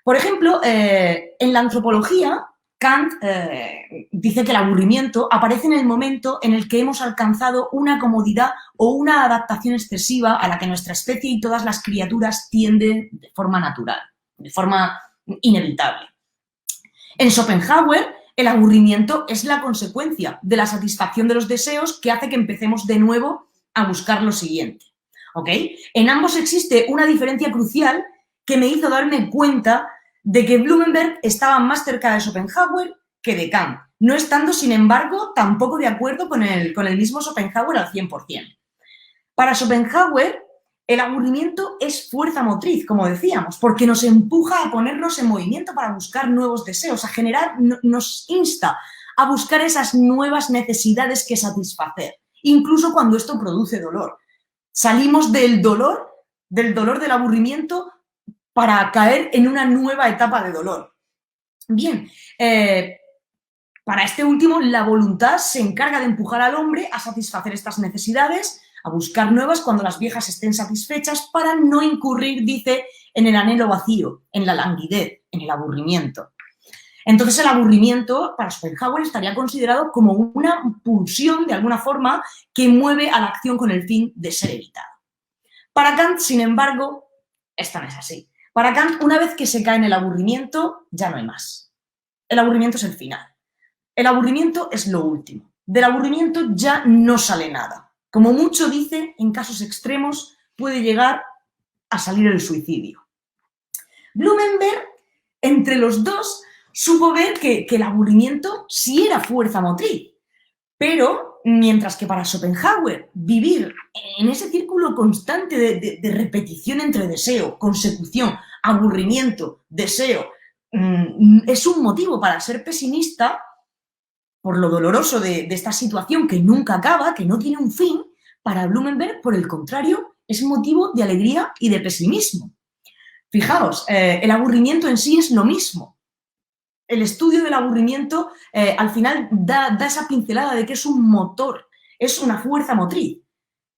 Por ejemplo, en la antropología, Kant dice que el aburrimiento aparece en el momento en el que hemos alcanzado una comodidad o una adaptación excesiva a la que nuestra especie y todas las criaturas tienden de forma natural, de forma inevitable. En Schopenhauer, el aburrimiento es la consecuencia de la satisfacción de los deseos que hace que empecemos de nuevo a buscar lo siguiente. ¿Ok? En ambos existe una diferencia crucial que me hizo darme cuenta de que Blumenberg estaba más cerca de Schopenhauer que de Kant, no estando, sin embargo, tampoco de acuerdo con el mismo Schopenhauer al 100%. Para Schopenhauer, el aburrimiento es fuerza motriz, como decíamos, porque nos empuja a ponernos en movimiento para buscar nuevos deseos, a generar, nos insta a buscar esas nuevas necesidades que satisfacer, incluso cuando esto produce dolor. Salimos del dolor del aburrimiento para caer en una nueva etapa de dolor. Bien, para este último, la voluntad se encarga de empujar al hombre a satisfacer estas necesidades, a buscar nuevas cuando las viejas estén satisfechas para no incurrir, dice, en el anhelo vacío, en la languidez, en el aburrimiento. Entonces, el aburrimiento para Schopenhauer estaría considerado como una pulsión, de alguna forma, que mueve a la acción con el fin de ser evitado. Para Kant, sin embargo, esto no es así. Para Kant, una vez que se cae en el aburrimiento, ya no hay más. El aburrimiento es el final. El aburrimiento es lo último. Del aburrimiento ya no sale nada. Como mucho, dice, en casos extremos puede llegar a salir el suicidio. Blumenberg, entre los dos, supo ver que el aburrimiento sí era fuerza motriz, pero mientras que para Schopenhauer vivir en ese círculo constante de repetición entre deseo, consecución, aburrimiento, deseo, es un motivo para ser pesimista, por lo doloroso de esta situación que nunca acaba, que no tiene un fin, para Blumenberg, por el contrario, es motivo de alegría y de pesimismo. Fijaos, el aburrimiento en sí es lo mismo. El estudio del aburrimiento al final da esa pincelada de que es un motor, es una fuerza motriz.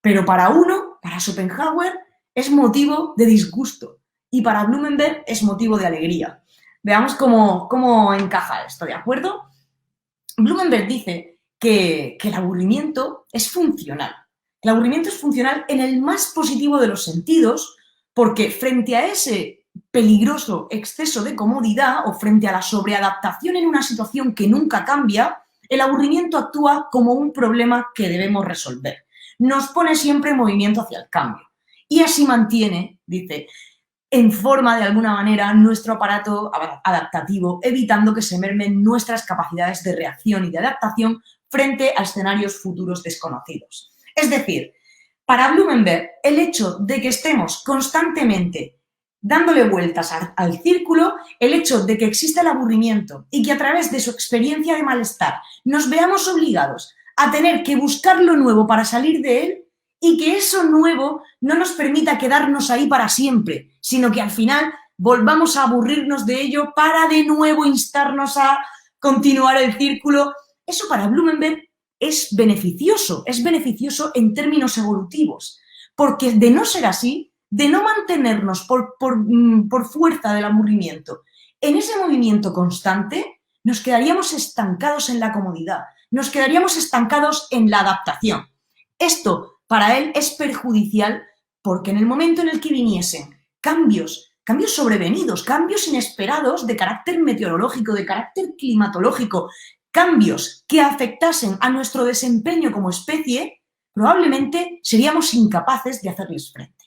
Pero para uno, para Schopenhauer, es motivo de disgusto y para Blumenberg es motivo de alegría. Veamos cómo encaja esto, ¿de acuerdo? Blumenberg dice que el aburrimiento es funcional. El aburrimiento es funcional en el más positivo de los sentidos porque frente a ese peligroso exceso de comodidad o frente a la sobreadaptación en una situación que nunca cambia, el aburrimiento actúa como un problema que debemos resolver. Nos pone siempre en movimiento hacia el cambio. Y así mantiene, dice, en forma de alguna manera nuestro aparato adaptativo, evitando que se mermen nuestras capacidades de reacción y de adaptación frente a escenarios futuros desconocidos. Es decir, para Blumenberg, el hecho de que estemos constantemente dándole vueltas al círculo, el hecho de que exista el aburrimiento y que a través de su experiencia de malestar nos veamos obligados a tener que buscar lo nuevo para salir de él y que eso nuevo no nos permita quedarnos ahí para siempre, sino que al final volvamos a aburrirnos de ello para de nuevo instarnos a continuar el círculo. Eso para Blumenberg es beneficioso en términos evolutivos, porque de no ser así, de no mantenernos por fuerza del aburrimiento en ese movimiento constante, nos quedaríamos estancados en la comodidad, nos quedaríamos estancados en la adaptación. Esto para él es perjudicial porque en el momento en el que viniesen cambios sobrevenidos, cambios inesperados de carácter meteorológico, de carácter climatológico, cambios que afectasen a nuestro desempeño como especie, probablemente seríamos incapaces de hacerles frente.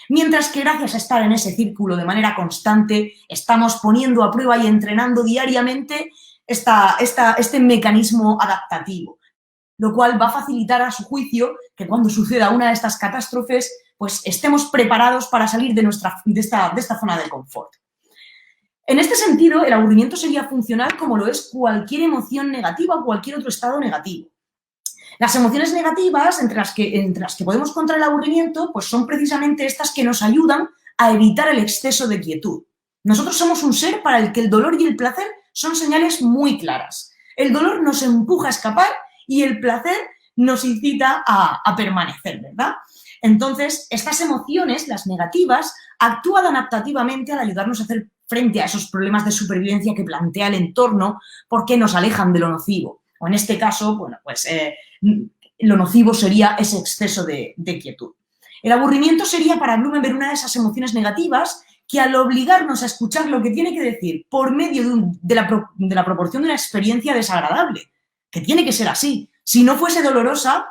Mientras que gracias a estar en ese círculo de manera constante, estamos poniendo a prueba y entrenando diariamente este mecanismo adaptativo, lo cual va a facilitar a su juicio que cuando suceda una de estas catástrofes, pues estemos preparados para salir de esta zona de confort. En este sentido, el aburrimiento sería funcional como lo es cualquier emoción negativa o cualquier otro estado negativo. Las emociones negativas, entre las que podemos encontrar el aburrimiento, pues son precisamente estas que nos ayudan a evitar el exceso de quietud. Nosotros somos un ser para el que el dolor y el placer son señales muy claras. El dolor nos empuja a escapar y el placer nos incita a permanecer, ¿verdad? Entonces, estas emociones, las negativas, actúan adaptativamente al ayudarnos a hacer frente a esos problemas de supervivencia que plantea el entorno porque nos alejan de lo nocivo. O en este caso, bueno, pues lo nocivo sería ese exceso de quietud. El aburrimiento sería para Blumenberg una de esas emociones negativas que al obligarnos a escuchar lo que tiene que decir por medio de la proporción de una experiencia desagradable, que tiene que ser así. Si no fuese dolorosa,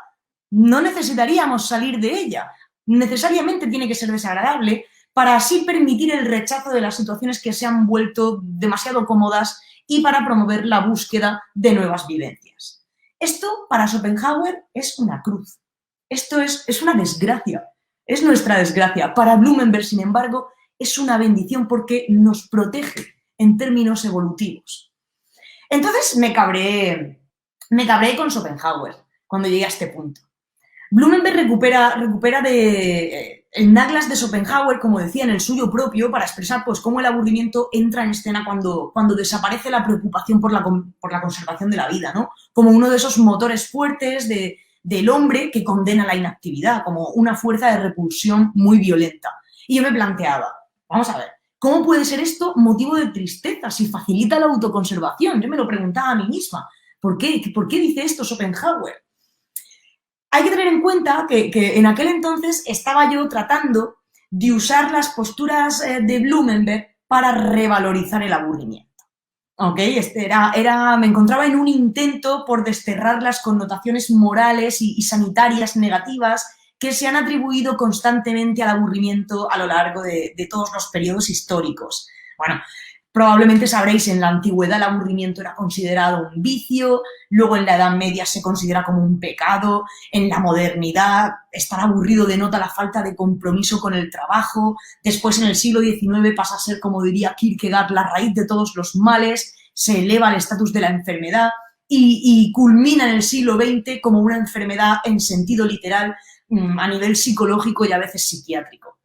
no necesitaríamos salir de ella. Necesariamente tiene que ser desagradable para así permitir el rechazo de las situaciones que se han vuelto demasiado cómodas y para promover la búsqueda de nuevas vivencias. Esto, para Schopenhauer, es una cruz. Esto es una desgracia. Es nuestra desgracia. Para Blumenberg, sin embargo, es una bendición porque nos protege en términos evolutivos. Entonces me cabreé con Schopenhauer cuando llegué a este punto. Blumenberg recupera el Naglas de Schopenhauer, como decía, en el suyo propio, para expresar pues, cómo el aburrimiento entra en escena cuando desaparece la preocupación por la conservación de la vida, ¿no? Como uno de esos motores fuertes del hombre que condena la inactividad, como una fuerza de repulsión muy violenta. Y yo me planteaba, vamos a ver, ¿cómo puede ser esto motivo de tristeza si facilita la autoconservación? Yo me lo preguntaba a mí misma. ¿Por qué dice esto Schopenhauer? Hay que tener en cuenta que en aquel entonces estaba yo tratando de usar las posturas de Blumenberg para revalorizar el aburrimiento. ¿Ok? Me encontraba en un intento por desterrar las connotaciones morales y sanitarias negativas que se han atribuido constantemente al aburrimiento a lo largo de todos los periodos históricos. Bueno, probablemente sabréis, en la antigüedad el aburrimiento era considerado un vicio, luego en la Edad Media se considera como un pecado, en la modernidad estar aburrido denota la falta de compromiso con el trabajo, después en el siglo XIX pasa a ser, como diría Kierkegaard, la raíz de todos los males, se eleva al estatus de la enfermedad y culmina en el siglo XX como una enfermedad en sentido literal a nivel psicológico y a veces psiquiátrico.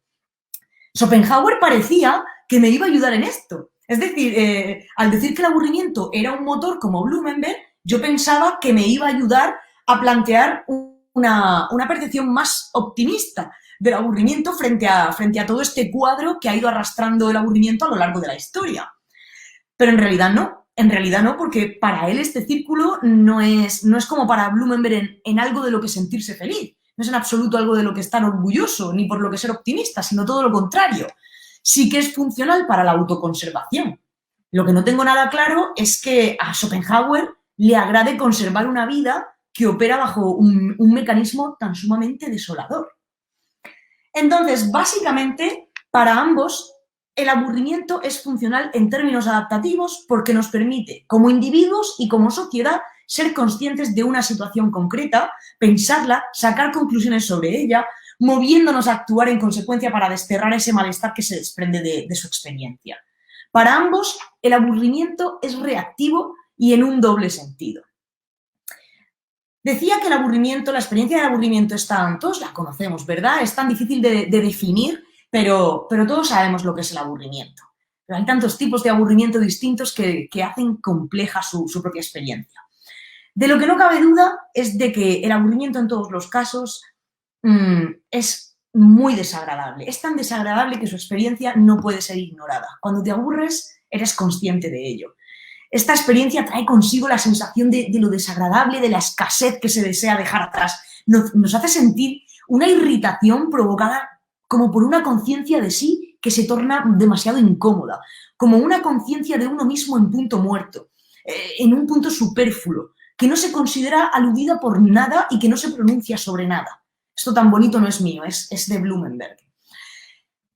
Schopenhauer parecía que me iba a ayudar en esto. Es decir, al decir que el aburrimiento era un motor como Blumenberg, yo pensaba que me iba a ayudar a plantear una percepción más optimista del aburrimiento frente a todo este cuadro que ha ido arrastrando el aburrimiento a lo largo de la historia. Pero en realidad no, porque para él este círculo no es como para Blumenberg en algo de lo que sentirse feliz. No es en absoluto algo de lo que estar orgulloso, ni por lo que ser optimista, sino todo lo contrario. Sí que es funcional para la autoconservación. Lo que no tengo nada claro es que a Schopenhauer le agrade conservar una vida que opera bajo un mecanismo tan sumamente desolador. Entonces, básicamente, para ambos, el aburrimiento es funcional en términos adaptativos porque nos permite, como individuos y como sociedad, ser conscientes de una situación concreta, pensarla, sacar conclusiones sobre ella, moviéndonos a actuar en consecuencia para desterrar ese malestar que se desprende de su experiencia. Para ambos, el aburrimiento es reactivo y en un doble sentido. Decía que el aburrimiento, la experiencia del aburrimiento todos la conocemos, ¿verdad? Es tan difícil de definir, pero todos sabemos lo que es el aburrimiento. Pero hay tantos tipos de aburrimiento distintos que hacen compleja su propia experiencia. De lo que no cabe duda es de que el aburrimiento en todos los casos es muy desagradable. Es tan desagradable que su experiencia no puede ser ignorada. Cuando te aburres, eres consciente de ello. Esta experiencia trae consigo la sensación de lo desagradable, de la escasez que se desea dejar atrás. Nos hace sentir una irritación provocada como por una conciencia de sí que se torna demasiado incómoda, como una conciencia de uno mismo en punto muerto, en un punto superfluo, que no se considera aludida por nada y que no se pronuncia sobre nada. Esto tan bonito no es mío, es de Blumenberg.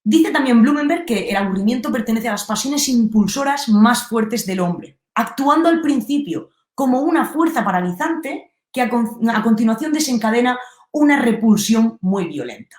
Dice también Blumenberg que el aburrimiento pertenece a las pasiones impulsoras más fuertes del hombre, actuando al principio como una fuerza paralizante que a continuación desencadena una repulsión muy violenta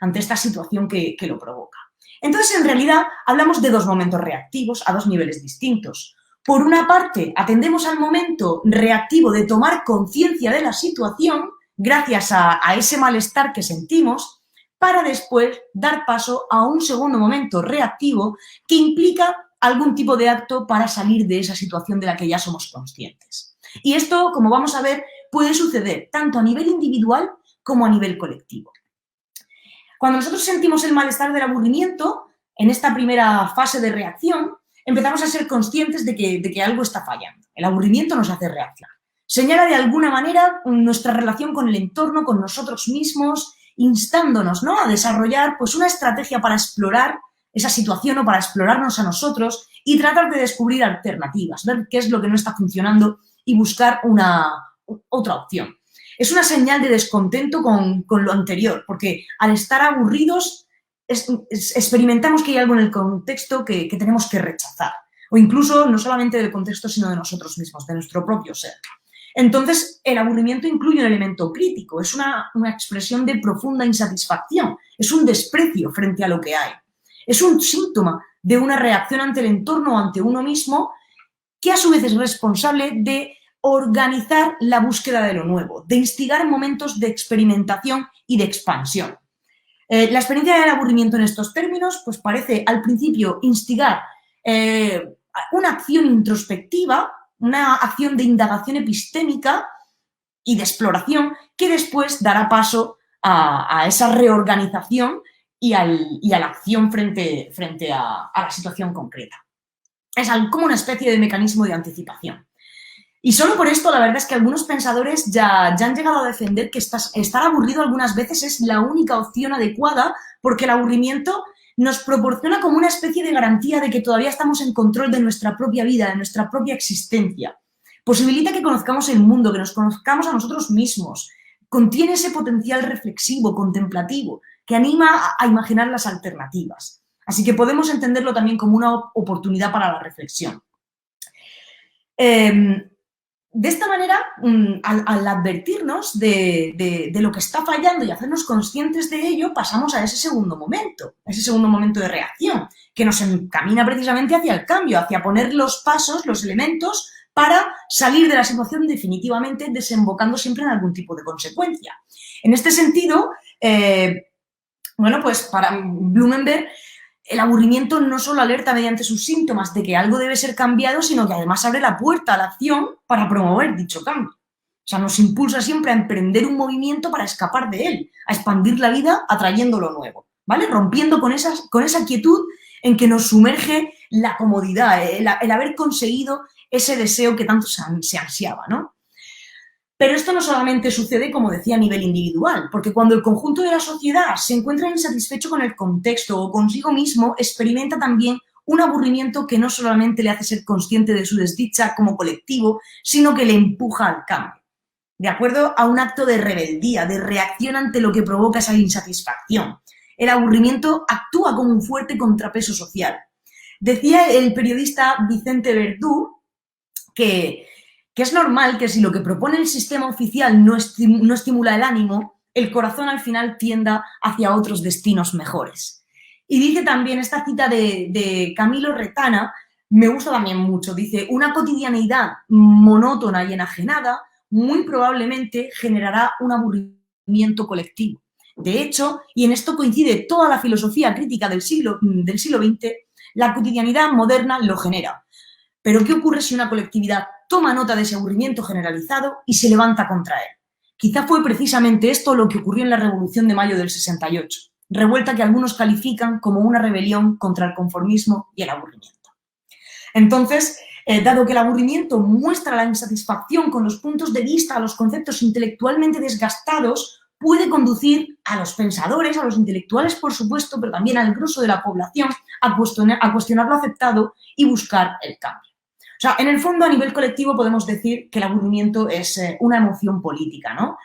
ante esta situación que lo provoca. Entonces, en realidad, hablamos de dos momentos reactivos a dos niveles distintos. Por una parte, atendemos al momento reactivo de tomar conciencia de la situación gracias a ese malestar que sentimos, para después dar paso a un segundo momento reactivo que implica algún tipo de acto para salir de esa situación de la que ya somos conscientes. Y esto, como vamos a ver, puede suceder tanto a nivel individual como a nivel colectivo. Cuando nosotros sentimos el malestar del aburrimiento, en esta primera fase de reacción, empezamos a ser conscientes de que algo está fallando. El aburrimiento nos hace reaccionar. Señala de alguna manera nuestra relación con el entorno, con nosotros mismos, instándonos, ¿no?, a desarrollar pues, una estrategia para explorar esa situación o para explorarnos a nosotros y tratar de descubrir alternativas, ver qué es lo que no está funcionando y buscar otra opción. Es una señal de descontento con lo anterior, porque al estar aburridos experimentamos que hay algo en el contexto que tenemos que rechazar, o incluso no solamente del contexto, sino de nosotros mismos, de nuestro propio ser. Entonces, el aburrimiento incluye un elemento crítico, es una expresión de profunda insatisfacción, es un desprecio frente a lo que hay, es un síntoma de una reacción ante el entorno o ante uno mismo que a su vez es responsable de organizar la búsqueda de lo nuevo, de instigar momentos de experimentación y de expansión. La experiencia del aburrimiento en estos términos pues parece al principio instigar una acción introspectiva, una acción de indagación epistémica y de exploración que después dará paso a esa reorganización y a la acción frente a la situación concreta. Es como una especie de mecanismo de anticipación. Y solo por esto, la verdad es que algunos pensadores ya han llegado a defender que estar aburrido algunas veces es la única opción adecuada porque el aburrimiento nos proporciona como una especie de garantía de que todavía estamos en control de nuestra propia vida, de nuestra propia existencia. Posibilita que conozcamos el mundo, que nos conozcamos a nosotros mismos. Contiene ese potencial reflexivo, contemplativo, que anima a imaginar las alternativas. Así que podemos entenderlo también como una oportunidad para la reflexión. De esta manera, al advertirnos de lo que está fallando y hacernos conscientes de ello, pasamos a ese segundo momento de reacción, que nos encamina precisamente hacia el cambio, hacia poner los pasos, los elementos, para salir de la situación definitivamente, desembocando siempre en algún tipo de consecuencia. En este sentido, pues para Blumenberg, el aburrimiento no solo alerta mediante sus síntomas de que algo debe ser cambiado, sino que además abre la puerta a la acción para promover dicho cambio. O sea, nos impulsa siempre a emprender un movimiento para escapar de él, a expandir la vida atrayendo lo nuevo, ¿vale? Rompiendo con esa quietud en que nos sumerge la comodidad, el haber conseguido ese deseo que tanto se ansiaba, ¿no? Pero esto no solamente sucede, como decía, a nivel individual, porque cuando el conjunto de la sociedad se encuentra insatisfecho con el contexto o consigo mismo, experimenta también un aburrimiento que no solamente le hace ser consciente de su desdicha como colectivo, sino que le empuja al cambio, de acuerdo a un acto de rebeldía, de reacción ante lo que provoca esa insatisfacción. El aburrimiento actúa como un fuerte contrapeso social. Decía el periodista Vicente Verdú que es normal que si lo que propone el sistema oficial no estimula el ánimo, el corazón al final tienda hacia otros destinos mejores. Y dice también, esta cita de Camilo Retana, me gusta también mucho, dice, una cotidianeidad monótona y enajenada muy probablemente generará un aburrimiento colectivo. De hecho, y en esto coincide toda la filosofía crítica del siglo XX, la cotidianidad moderna lo genera. Pero ¿qué ocurre si una colectividad toma nota de ese aburrimiento generalizado y se levanta contra él? Quizá fue precisamente esto lo que ocurrió en la Revolución de Mayo del 68, revuelta que algunos califican como una rebelión contra el conformismo y el aburrimiento. Entonces, dado que el aburrimiento muestra la insatisfacción con los puntos de vista, a los conceptos intelectualmente desgastados, puede conducir a los pensadores, a los intelectuales, por supuesto, pero también al grosso de la población, a cuestionar lo aceptado y buscar el cambio. O sea, en el fondo, a nivel colectivo, podemos decir que el aburrimiento es una emoción política, ¿no?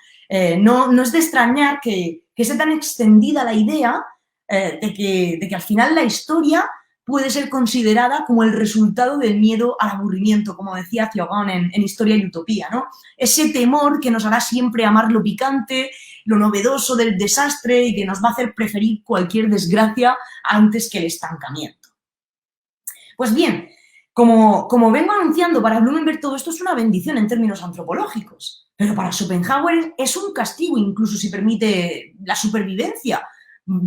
No es de extrañar que esté tan extendida la idea de que al final la historia puede ser considerada como el resultado del miedo al aburrimiento, como decía Thiagon en Historia y Utopía, ¿no? Ese temor que nos hará siempre amar lo picante, lo novedoso del desastre y que nos va a hacer preferir cualquier desgracia antes que el estancamiento. Pues bien, como vengo anunciando, para Blumenberg todo esto es una bendición en términos antropológicos, pero para Schopenhauer es un castigo, incluso si permite la supervivencia,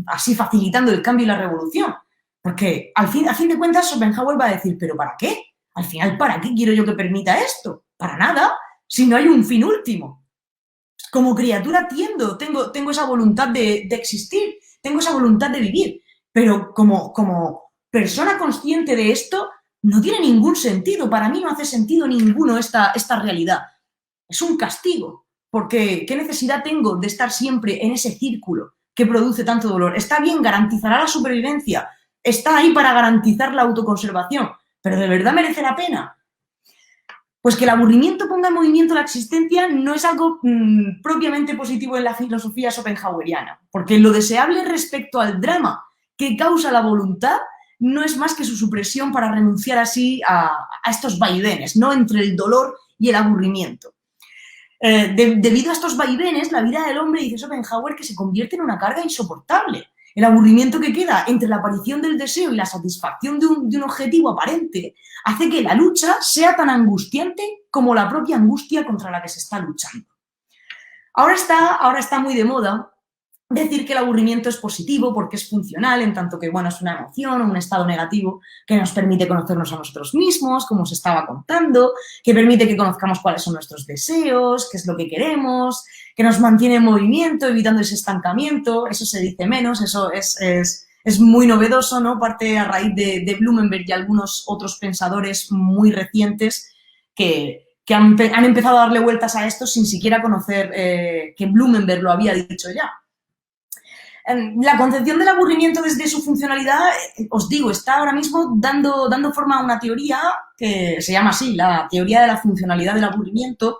así facilitando el cambio y la revolución. Porque a fin de cuentas Schopenhauer va a decir, ¿pero para qué? Al final, ¿para qué quiero yo que permita esto? Para nada, si no hay un fin último. Como criatura tengo esa voluntad de existir, tengo esa voluntad de vivir, pero como persona consciente de esto, no tiene ningún sentido. Para mí no hace sentido ninguno esta realidad. Es un castigo, porque ¿qué necesidad tengo de estar siempre en ese círculo que produce tanto dolor? Está bien, garantizará la supervivencia, está ahí para garantizar la autoconservación, pero ¿de verdad merece la pena? Pues que el aburrimiento ponga en movimiento la existencia no es algo propiamente positivo en la filosofía schopenhaueriana, porque lo deseable respecto al drama que causa la voluntad no es más que su supresión para renunciar así a estos vaivenes, ¿no? Entre el dolor y el aburrimiento. Debido a estos vaivenes, la vida del hombre, dice Schopenhauer, que se convierte en una carga insoportable. El aburrimiento que queda entre la aparición del deseo y la satisfacción de un objetivo aparente hace que la lucha sea tan angustiante como la propia angustia contra la que se está luchando. Ahora está muy de moda decir que el aburrimiento es positivo porque es funcional, en tanto que, bueno, es una emoción o un estado negativo que nos permite conocernos a nosotros mismos, como os estaba contando, que permite que conozcamos cuáles son nuestros deseos, qué es lo que queremos, que nos mantiene en movimiento, evitando ese estancamiento. Eso se dice menos, eso es muy novedoso, ¿no? Parte a raíz de Blumenberg y algunos otros pensadores muy recientes que han empezado a darle vueltas a esto sin siquiera conocer que Blumenberg lo había dicho ya. La concepción del aburrimiento desde su funcionalidad, os digo, está ahora mismo dando forma a una teoría que se llama así, la teoría de la funcionalidad del aburrimiento,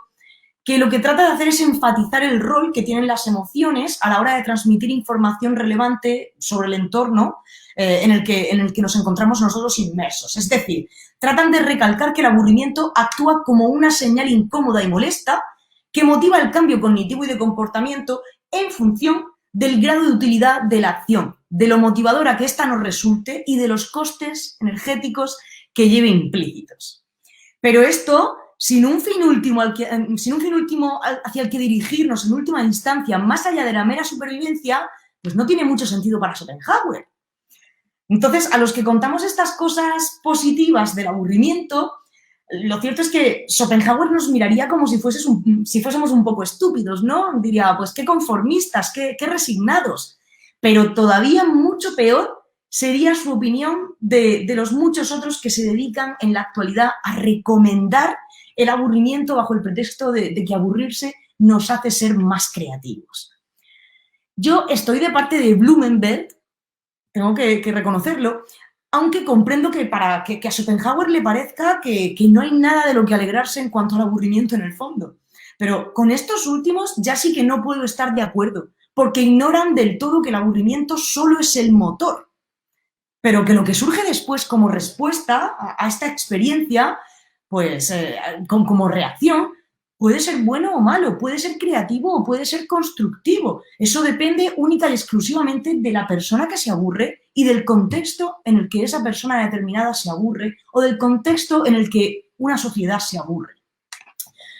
que lo que trata de hacer es enfatizar el rol que tienen las emociones a la hora de transmitir información relevante sobre el entorno en el que nos encontramos nosotros inmersos. Es decir, tratan de recalcar que el aburrimiento actúa como una señal incómoda y molesta que motiva el cambio cognitivo y de comportamiento en función del grado de utilidad de la acción, de lo motivadora que ésta nos resulte y de los costes energéticos que lleve implícitos. Pero esto, sin un fin último hacia el que dirigirnos en última instancia, más allá de la mera supervivencia, pues no tiene mucho sentido para Schopenhauer. Entonces, a los que contamos estas cosas positivas del aburrimiento, lo cierto es que Schopenhauer nos miraría como si fuésemos un poco estúpidos, ¿no? Diría, pues qué conformistas, qué resignados. Pero todavía mucho peor sería su opinión de los muchos otros que se dedican en la actualidad a recomendar el aburrimiento bajo el pretexto de que aburrirse nos hace ser más creativos. Yo estoy de parte de Blumenberg, tengo que reconocerlo, aunque comprendo que a Schopenhauer le parezca que no hay nada de lo que alegrarse en cuanto al aburrimiento en el fondo. Pero con estos últimos ya sí que no puedo estar de acuerdo, porque ignoran del todo que el aburrimiento solo es el motor, pero que lo que surge después como respuesta a esta experiencia, pues como reacción, puede ser bueno o malo, puede ser creativo o puede ser constructivo. Eso depende única y exclusivamente de la persona que se aburre y del contexto en el que esa persona determinada se aburre o del contexto en el que una sociedad se aburre.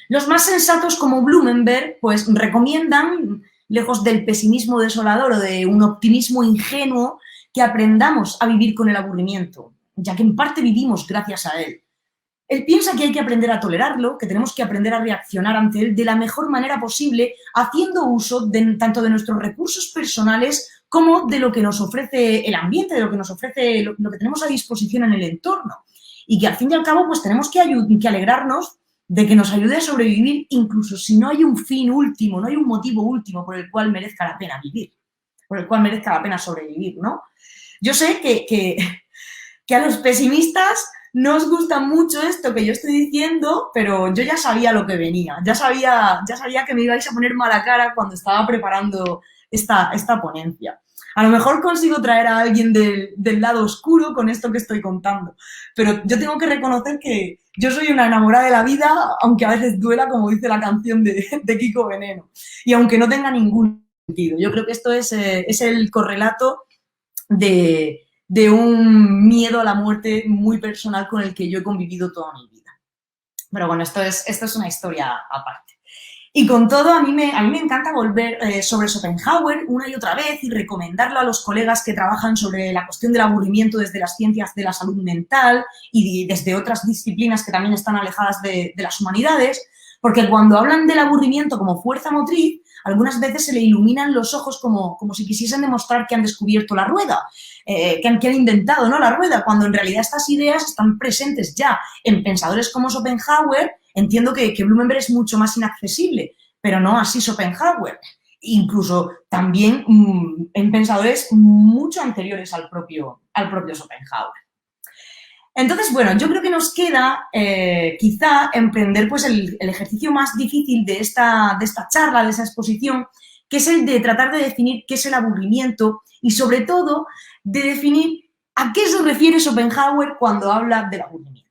Los más sensatos como Blumenberg pues recomiendan, lejos del pesimismo desolador o de un optimismo ingenuo, que aprendamos a vivir con el aburrimiento, ya que en parte vivimos gracias a él. Él piensa que hay que aprender a tolerarlo, que tenemos que aprender a reaccionar ante él de la mejor manera posible, haciendo uso tanto de nuestros recursos personales como de lo que nos ofrece el ambiente, de lo que nos ofrece lo que tenemos a disposición en el entorno. Y que al fin y al cabo pues tenemos que alegrarnos de que nos ayude a sobrevivir, incluso si no hay un fin último, no hay un motivo último por el cual merezca la pena vivir, por el cual merezca la pena sobrevivir, ¿no? Yo sé que a los pesimistas no os gusta mucho esto que yo estoy diciendo, pero yo ya sabía lo que venía. Ya sabía que me ibais a poner mala cara cuando estaba preparando esta ponencia. A lo mejor consigo traer a alguien del lado oscuro con esto que estoy contando, pero yo tengo que reconocer que yo soy una enamorada de la vida, aunque a veces duela, como dice la canción de Kiko Veneno, y aunque no tenga ningún sentido. Yo creo que esto es el correlato de un miedo a la muerte muy personal con el que yo he convivido toda mi vida. Pero bueno, esto es una historia aparte. Y con todo, a mí me encanta volver sobre Schopenhauer una y otra vez y recomendarlo a los colegas que trabajan sobre la cuestión del aburrimiento desde las ciencias de la salud mental y desde otras disciplinas que también están alejadas de las humanidades, porque cuando hablan del aburrimiento como fuerza motriz, algunas veces se le iluminan los ojos como si quisiesen demostrar que han descubierto la rueda, que han inventado, ¿no?, la rueda, cuando en realidad estas ideas están presentes ya en pensadores como Schopenhauer. Entiendo que Blumenberg es mucho más inaccesible, pero no así Schopenhauer. Incluso también en pensadores mucho anteriores al propio Schopenhauer. Entonces, bueno, yo creo que nos queda quizá emprender pues, el ejercicio más difícil de esta charla, de esa exposición, que es el de tratar de definir qué es el aburrimiento y, sobre todo, de definir a qué se refiere Schopenhauer cuando habla del aburrimiento.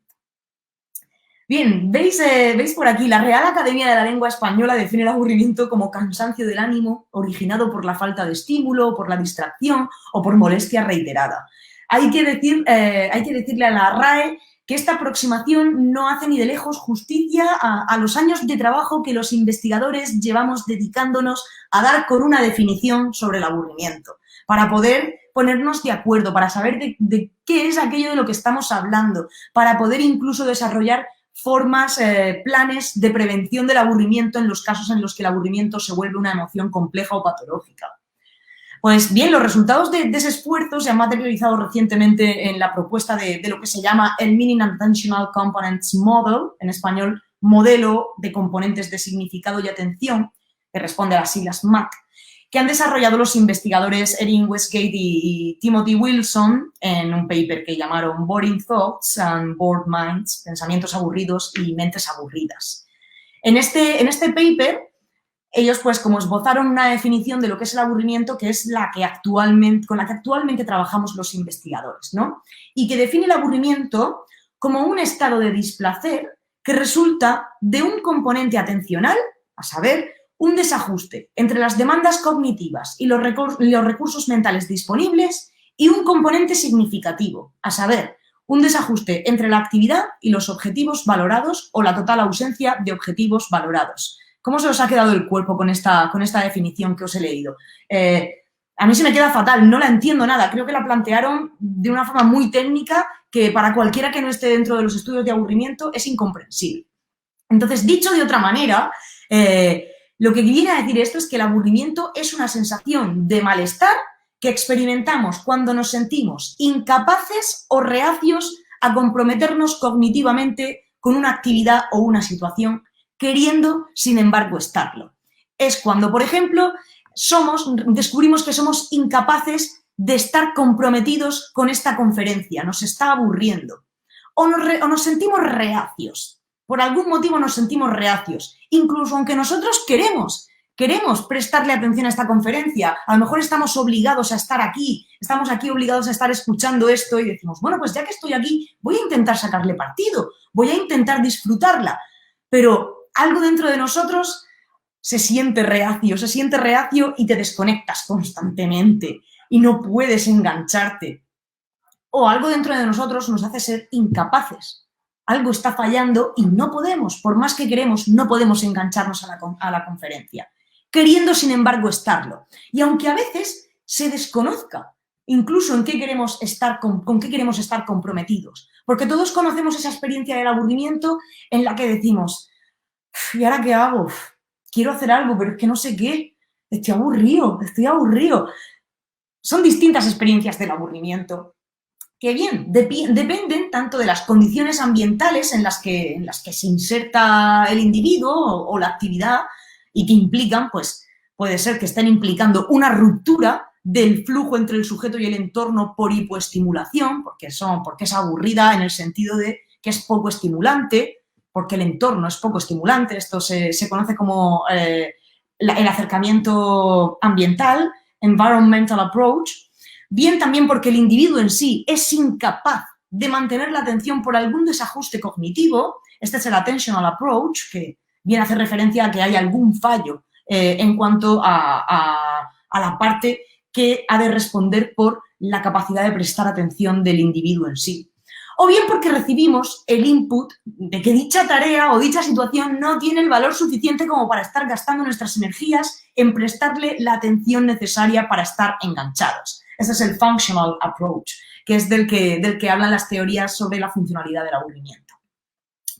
Bien, ¿veis por aquí? La Real Academia de la Lengua Española define el aburrimiento como cansancio del ánimo originado por la falta de estímulo, por la distracción o por molestia reiterada. Hay que decirle a la RAE que esta aproximación no hace ni de lejos justicia a los años de trabajo que los investigadores llevamos dedicándonos a dar con una definición sobre el aburrimiento, para poder ponernos de acuerdo, para saber de qué es aquello de lo que estamos hablando, para poder incluso desarrollar formas, planes de prevención del aburrimiento en los casos en los que el aburrimiento se vuelve una emoción compleja o patológica. Pues bien, los resultados de ese esfuerzo se han materializado recientemente en la propuesta de lo que se llama el Meaning and Attentional Components Model, en español, modelo de componentes de significado y atención, que responde a las siglas MAC, que han desarrollado los investigadores Erin Westgate y Timothy Wilson en un paper que llamaron Boring Thoughts and Bored Minds, pensamientos aburridos y mentes aburridas. En este paper, ellos, pues, como esbozaron una definición de lo que es el aburrimiento, que es con la que actualmente trabajamos los investigadores, ¿no? Y que define el aburrimiento como un estado de displacer que resulta de un componente atencional, a saber, un desajuste entre las demandas cognitivas y los recursos mentales disponibles, y un componente significativo, a saber, un desajuste entre la actividad y los objetivos valorados o la total ausencia de objetivos valorados. ¿Cómo se os ha quedado el cuerpo con esta definición que os he leído? A mí se me queda fatal, no la entiendo nada. Creo que la plantearon de una forma muy técnica que para cualquiera que no esté dentro de los estudios de aburrimiento es incomprensible. Entonces, dicho de otra manera, lo que viene a decir esto es que el aburrimiento es una sensación de malestar que experimentamos cuando nos sentimos incapaces o reacios a comprometernos cognitivamente con una actividad o una situación, queriendo, sin embargo, estarlo. Es cuando, por ejemplo, descubrimos que somos incapaces de estar comprometidos con esta conferencia, nos está aburriendo. O nos sentimos reacios. Por algún motivo nos sentimos reacios. Incluso aunque nosotros queremos prestarle atención a esta conferencia, a lo mejor estamos obligados a estar aquí, estamos aquí obligados a estar escuchando esto y decimos, bueno, pues ya que estoy aquí, voy a intentar sacarle partido, voy a intentar disfrutarla. Pero algo dentro de nosotros se siente reacio y te desconectas constantemente y no puedes engancharte. O algo dentro de nosotros nos hace ser incapaces. Algo está fallando y no podemos, por más que queremos, no podemos engancharnos a la conferencia, queriendo, sin embargo, estarlo. Y aunque a veces se desconozca incluso en qué queremos estar, con qué queremos estar comprometidos, porque todos conocemos esa experiencia del aburrimiento en la que decimos, ¿y ahora qué hago? Quiero hacer algo, pero es que no sé qué. Estoy aburrido. Son distintas experiencias del aburrimiento que, bien, dependen tanto de las condiciones ambientales en las que se inserta el individuo o la actividad y que implican, pues, puede ser que estén implicando una ruptura del flujo entre el sujeto y el entorno por hipoestimulación, porque es aburrida en el sentido de que es poco estimulante, porque el entorno es poco estimulante. Esto se conoce como el acercamiento ambiental. environmental approach, bien también porque el individuo en sí es incapaz de mantener la atención por algún desajuste cognitivo. Este es el attentional approach, que viene a hacer referencia a que hay algún fallo en cuanto a la parte que ha de responder por la capacidad de prestar atención del individuo en sí. O bien porque recibimos el input de que dicha tarea o dicha situación no tiene el valor suficiente como para estar gastando nuestras energías en prestarle la atención necesaria para estar enganchados. Ese es el functional approach, que es del que hablan las teorías sobre la funcionalidad del aburrimiento.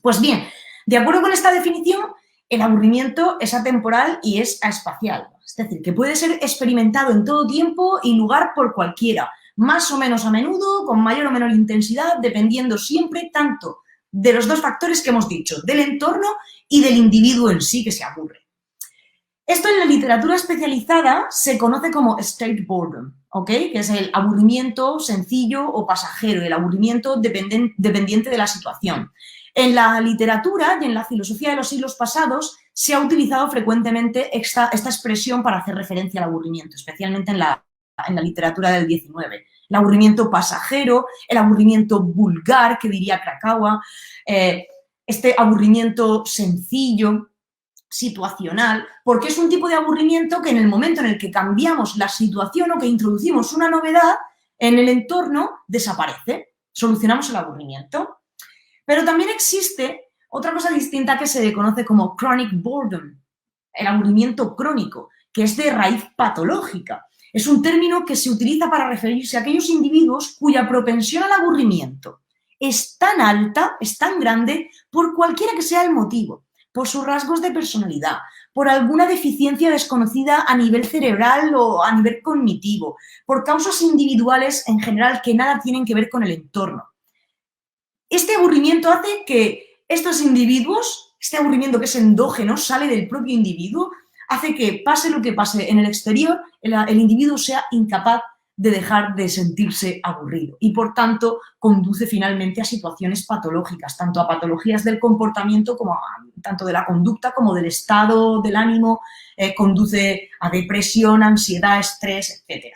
Pues bien, de acuerdo con esta definición, el aburrimiento es atemporal y es espacial. Es decir, que puede ser experimentado en todo tiempo y lugar por cualquiera, más o menos a menudo, con mayor o menor intensidad, dependiendo siempre tanto de los dos factores que hemos dicho, del entorno y del individuo en sí que se aburre. Esto en la literatura especializada se conoce como state boredom, ¿ok? Que es el aburrimiento sencillo o pasajero, el aburrimiento dependiente de la situación. En la literatura y en la filosofía de los siglos pasados se ha utilizado frecuentemente esta expresión para hacer referencia al aburrimiento, especialmente en la literatura del XIX. El aburrimiento pasajero, el aburrimiento vulgar, que diría Krakawa, este aburrimiento sencillo, situacional, porque es un tipo de aburrimiento que en el momento en el que cambiamos la situación o que introducimos una novedad en el entorno, desaparece. Solucionamos el aburrimiento. Pero también existe otra cosa distinta que se conoce como chronic boredom, el aburrimiento crónico, que es de raíz patológica. Es un término que se utiliza para referirse a aquellos individuos cuya propensión al aburrimiento es tan alta, es tan grande, por cualquiera que sea el motivo, por sus rasgos de personalidad, por alguna deficiencia desconocida a nivel cerebral o a nivel cognitivo, por causas individuales en general que nada tienen que ver con el entorno. Este aburrimiento hace que estos individuos, este aburrimiento que es endógeno, sale del propio individuo, hace que pase lo que pase en el exterior, el individuo sea incapaz de dejar de sentirse aburrido y, por tanto, conduce finalmente a situaciones patológicas, tanto a patologías del comportamiento como tanto de la conducta como del estado del ánimo, conduce a depresión, ansiedad, estrés, etc.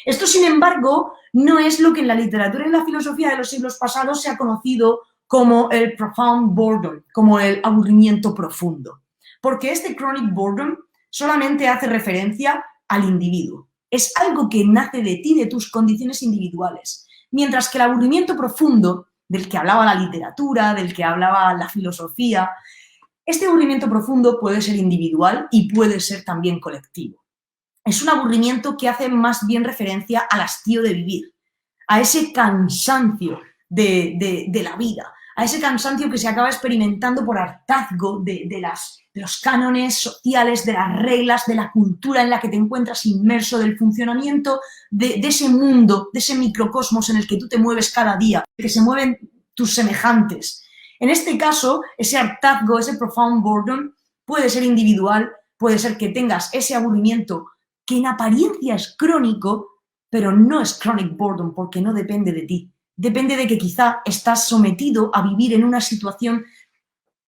Esto, sin embargo, no es lo que en la literatura y en la filosofía de los siglos pasados se ha conocido como el profound boredom, como el aburrimiento profundo. Porque este chronic boredom solamente hace referencia al individuo. Es algo que nace de ti, de tus condiciones individuales. Mientras que el aburrimiento profundo, del que hablaba la literatura, del que hablaba la filosofía, este aburrimiento profundo puede ser individual y puede ser también colectivo. Es un aburrimiento que hace más bien referencia al hastío de vivir, a ese cansancio de la vida, a ese cansancio que se acaba experimentando por hartazgo de los cánones sociales, de las reglas, de la cultura en la que te encuentras inmerso, del funcionamiento de ese mundo, de ese microcosmos en el que tú te mueves cada día, que se mueven tus semejantes. En este caso, ese hartazgo, ese profound boredom, puede ser individual, puede ser que tengas ese aburrimiento que en apariencia es crónico, pero no es chronic boredom porque no depende de ti. Depende de que quizá estás sometido a vivir en una situación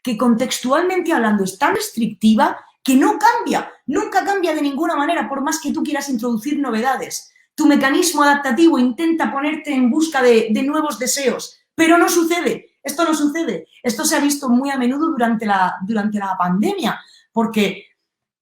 que contextualmente hablando es tan restrictiva que no cambia, nunca cambia de ninguna manera por más que tú quieras introducir novedades. Tu mecanismo adaptativo intenta ponerte en busca de nuevos deseos, pero no sucede. Esto no sucede. Esto se ha visto muy a menudo durante la pandemia, porque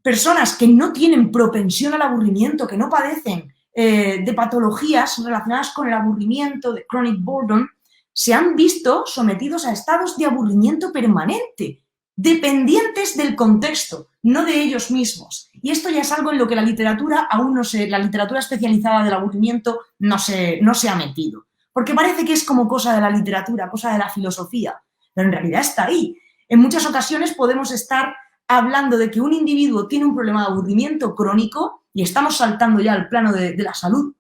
personas que no tienen propensión al aburrimiento, que no padecen de patologías relacionadas con el aburrimiento, de chronic boredom, se han visto sometidos a estados de aburrimiento permanente, dependientes del contexto, no de ellos mismos. Y esto ya es algo en lo que la literatura la literatura especializada del aburrimiento no se ha metido. Porque parece que es como cosa de la literatura, cosa de la filosofía, pero en realidad está ahí. En muchas ocasiones podemos estar hablando de que un individuo tiene un problema de aburrimiento crónico y estamos saltando ya al plano de la salud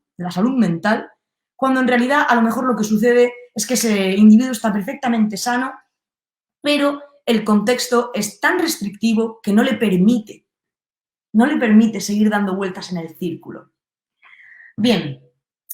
mental, cuando en realidad a lo mejor lo que sucede es que ese individuo está perfectamente sano, pero el contexto es tan restrictivo que no le permite seguir dando vueltas en el círculo. Bien,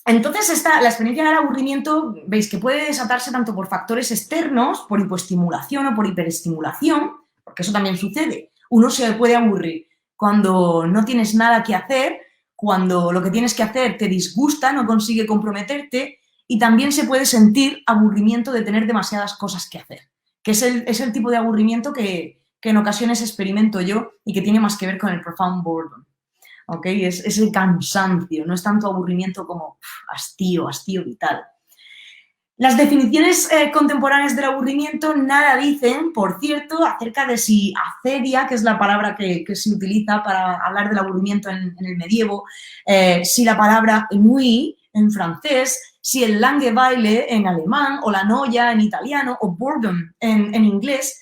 entonces la experiencia del aburrimiento, veis que puede desatarse tanto por factores externos, por hipoestimulación o por hiperestimulación, porque eso también sucede. Uno se puede aburrir cuando no tienes nada que hacer, cuando lo que tienes que hacer te disgusta, no consigue comprometerte, y también se puede sentir aburrimiento de tener demasiadas cosas que hacer, que es el tipo de aburrimiento que en ocasiones experimento yo y que tiene más que ver con el profound boredom. ¿Ok? Es el cansancio, no es tanto aburrimiento como hastío vital. Las definiciones contemporáneas del aburrimiento nada dicen, por cierto, acerca de si acedia, que es la palabra que se utiliza para hablar del aburrimiento en el medievo, si la palabra ennui en francés, si el Langeweile en alemán, o la noia en italiano, o boredom en inglés,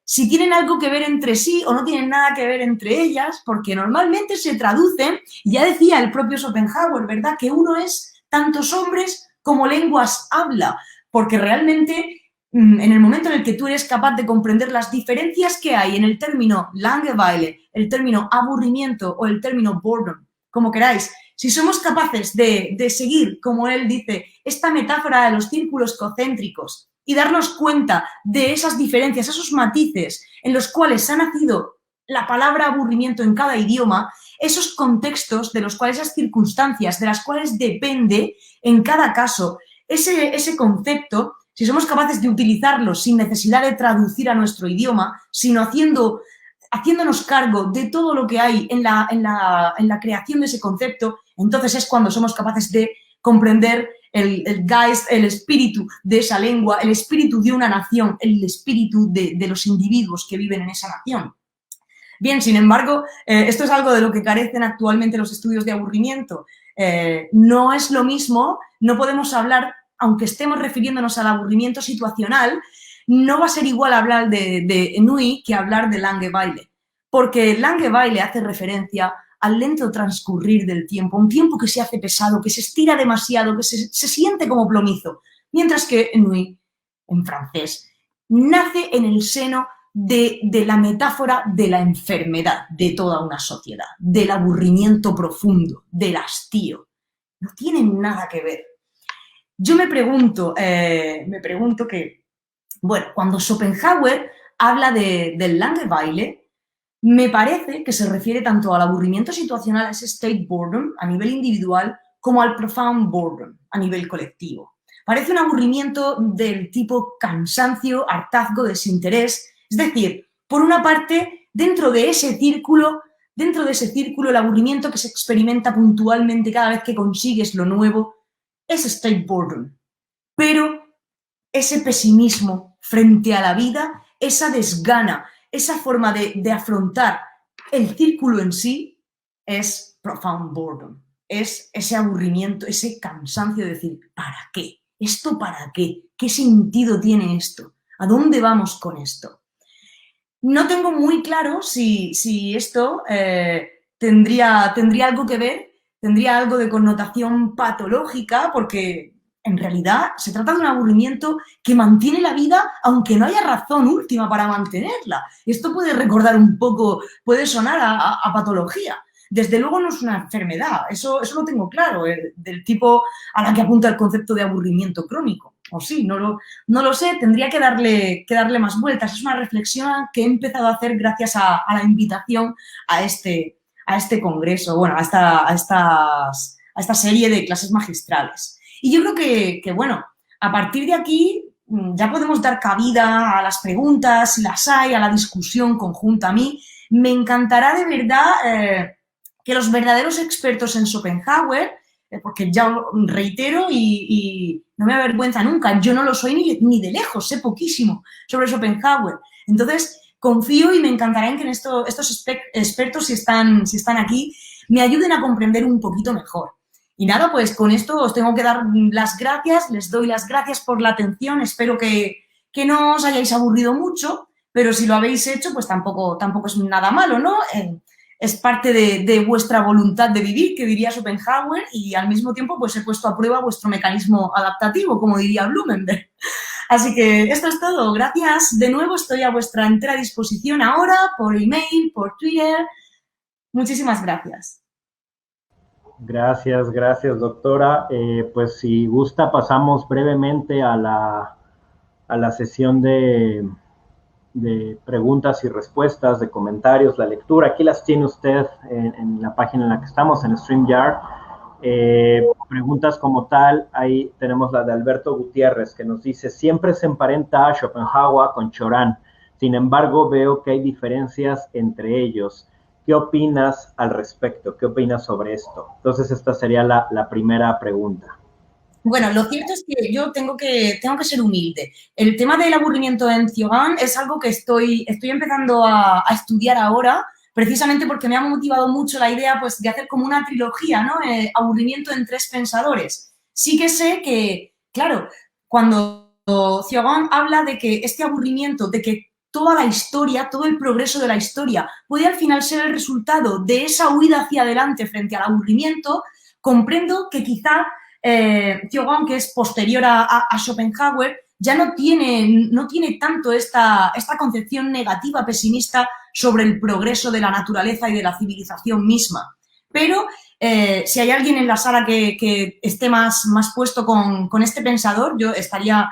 si tienen algo que ver entre sí o no tienen nada que ver entre ellas, porque normalmente se traducen, ya decía el propio Schopenhauer, ¿verdad?, que uno es tantos hombres como lenguas habla, porque realmente en el momento en el que tú eres capaz de comprender las diferencias que hay en el término Langeweile, el término aburrimiento o el término boredom, como queráis, si somos capaces de seguir, como él dice, esta metáfora de los círculos concéntricos y darnos cuenta de esas diferencias, esos matices en los cuales ha nacido la palabra aburrimiento en cada idioma, esos contextos de los cuales, esas circunstancias de las cuales depende en cada caso ese concepto, si somos capaces de utilizarlo sin necesidad de traducir a nuestro idioma, sino haciéndonos cargo de todo lo que hay en la creación de ese concepto, entonces es cuando somos capaces de comprender el Geist, el espíritu de esa lengua, el espíritu de una nación, el espíritu de los individuos que viven en esa nación. Bien, sin embargo, esto es algo de lo que carecen actualmente los estudios de aburrimiento. No es lo mismo, no podemos hablar, aunque estemos refiriéndonos al aburrimiento situacional, no va a ser igual hablar de ennui que hablar de Langeweile, porque Langeweile hace referencia al lento transcurrir del tiempo, un tiempo que se hace pesado, que se estira demasiado, que se siente como plomizo, mientras que ennui, en francés, nace en el seno de la metáfora de la enfermedad de toda una sociedad, del aburrimiento profundo, del hastío. No tienen nada que ver. Yo me pregunto que, bueno, cuando Schopenhauer habla del Langeweile, me parece que se refiere tanto al aburrimiento situacional, a ese state boredom a nivel individual, como al profound boredom a nivel colectivo. Parece un aburrimiento del tipo cansancio, hartazgo, desinterés. Es decir, por una parte, dentro de ese círculo, el aburrimiento que se experimenta puntualmente cada vez que consigues lo nuevo, es state boredom. Pero ese pesimismo frente a la vida, esa desgana, esa forma de afrontar el círculo en sí, es profound boredom. Es ese aburrimiento, ese cansancio de decir, ¿para qué? ¿Esto para qué? ¿Qué sentido tiene esto? ¿A dónde vamos con esto? No tengo muy claro si esto tendría algo que ver, tendría algo de connotación patológica, porque en realidad se trata de un aburrimiento que mantiene la vida aunque no haya razón última para mantenerla. Esto puede recordar un poco, puede sonar a patología. Desde luego no es una enfermedad, eso lo tengo claro, del tipo a la que apunta el concepto de aburrimiento crónico. O sí, no lo sé, tendría que darle más vueltas. Es una reflexión que he empezado a hacer gracias a la invitación a este congreso, bueno, a esta serie de clases magistrales. Y yo creo que, bueno, a partir de aquí ya podemos dar cabida a las preguntas, si las hay, a la discusión conjunta. A mí me encantará de verdad que los verdaderos expertos en Schopenhauer, porque ya lo reitero y no me avergüenza nunca, yo no lo soy ni de lejos, sé poquísimo sobre Schopenhauer. Entonces, confío y me encantará en que estos expertos, si están aquí, me ayuden a comprender un poquito mejor. Y nada, pues con esto os tengo que dar las gracias, les doy las gracias por la atención, espero que no os hayáis aburrido mucho, pero si lo habéis hecho, pues tampoco es nada malo, ¿no? Es parte de vuestra voluntad de vivir, que diría Schopenhauer, y al mismo tiempo pues he puesto a prueba vuestro mecanismo adaptativo, como diría Blumenberg. Así que esto es todo. Gracias de nuevo, estoy a vuestra entera disposición ahora, por email, por Twitter. Muchísimas gracias. Gracias, doctora. Pues si gusta pasamos brevemente a la sesión de de preguntas y respuestas, de comentarios, la lectura. Aquí las tiene usted en la página en la que estamos, en StreamYard. Preguntas como tal, ahí tenemos la de Alberto Gutiérrez, que nos dice, siempre se emparenta a Schopenhauer con Choran, sin embargo veo que hay diferencias entre ellos. ¿Qué opinas al respecto? ¿Qué opinas sobre esto? Entonces esta sería la primera pregunta. Bueno, lo cierto es que yo tengo que ser humilde. El tema del aburrimiento en Cioran es algo que estoy empezando a estudiar ahora, precisamente porque me ha motivado mucho la idea, pues, de hacer como una trilogía, ¿no? Aburrimiento en tres pensadores. Sí que sé que, claro, cuando Cioran habla de que este aburrimiento, de que toda la historia, todo el progreso de la historia puede al final ser el resultado de esa huida hacia adelante frente al aburrimiento, comprendo que quizá Cioran, que es posterior a Schopenhauer, ya no tiene tanto esta concepción negativa, pesimista sobre el progreso de la naturaleza y de la civilización misma. Pero si hay alguien en la sala que esté más puesto con este pensador, yo estaría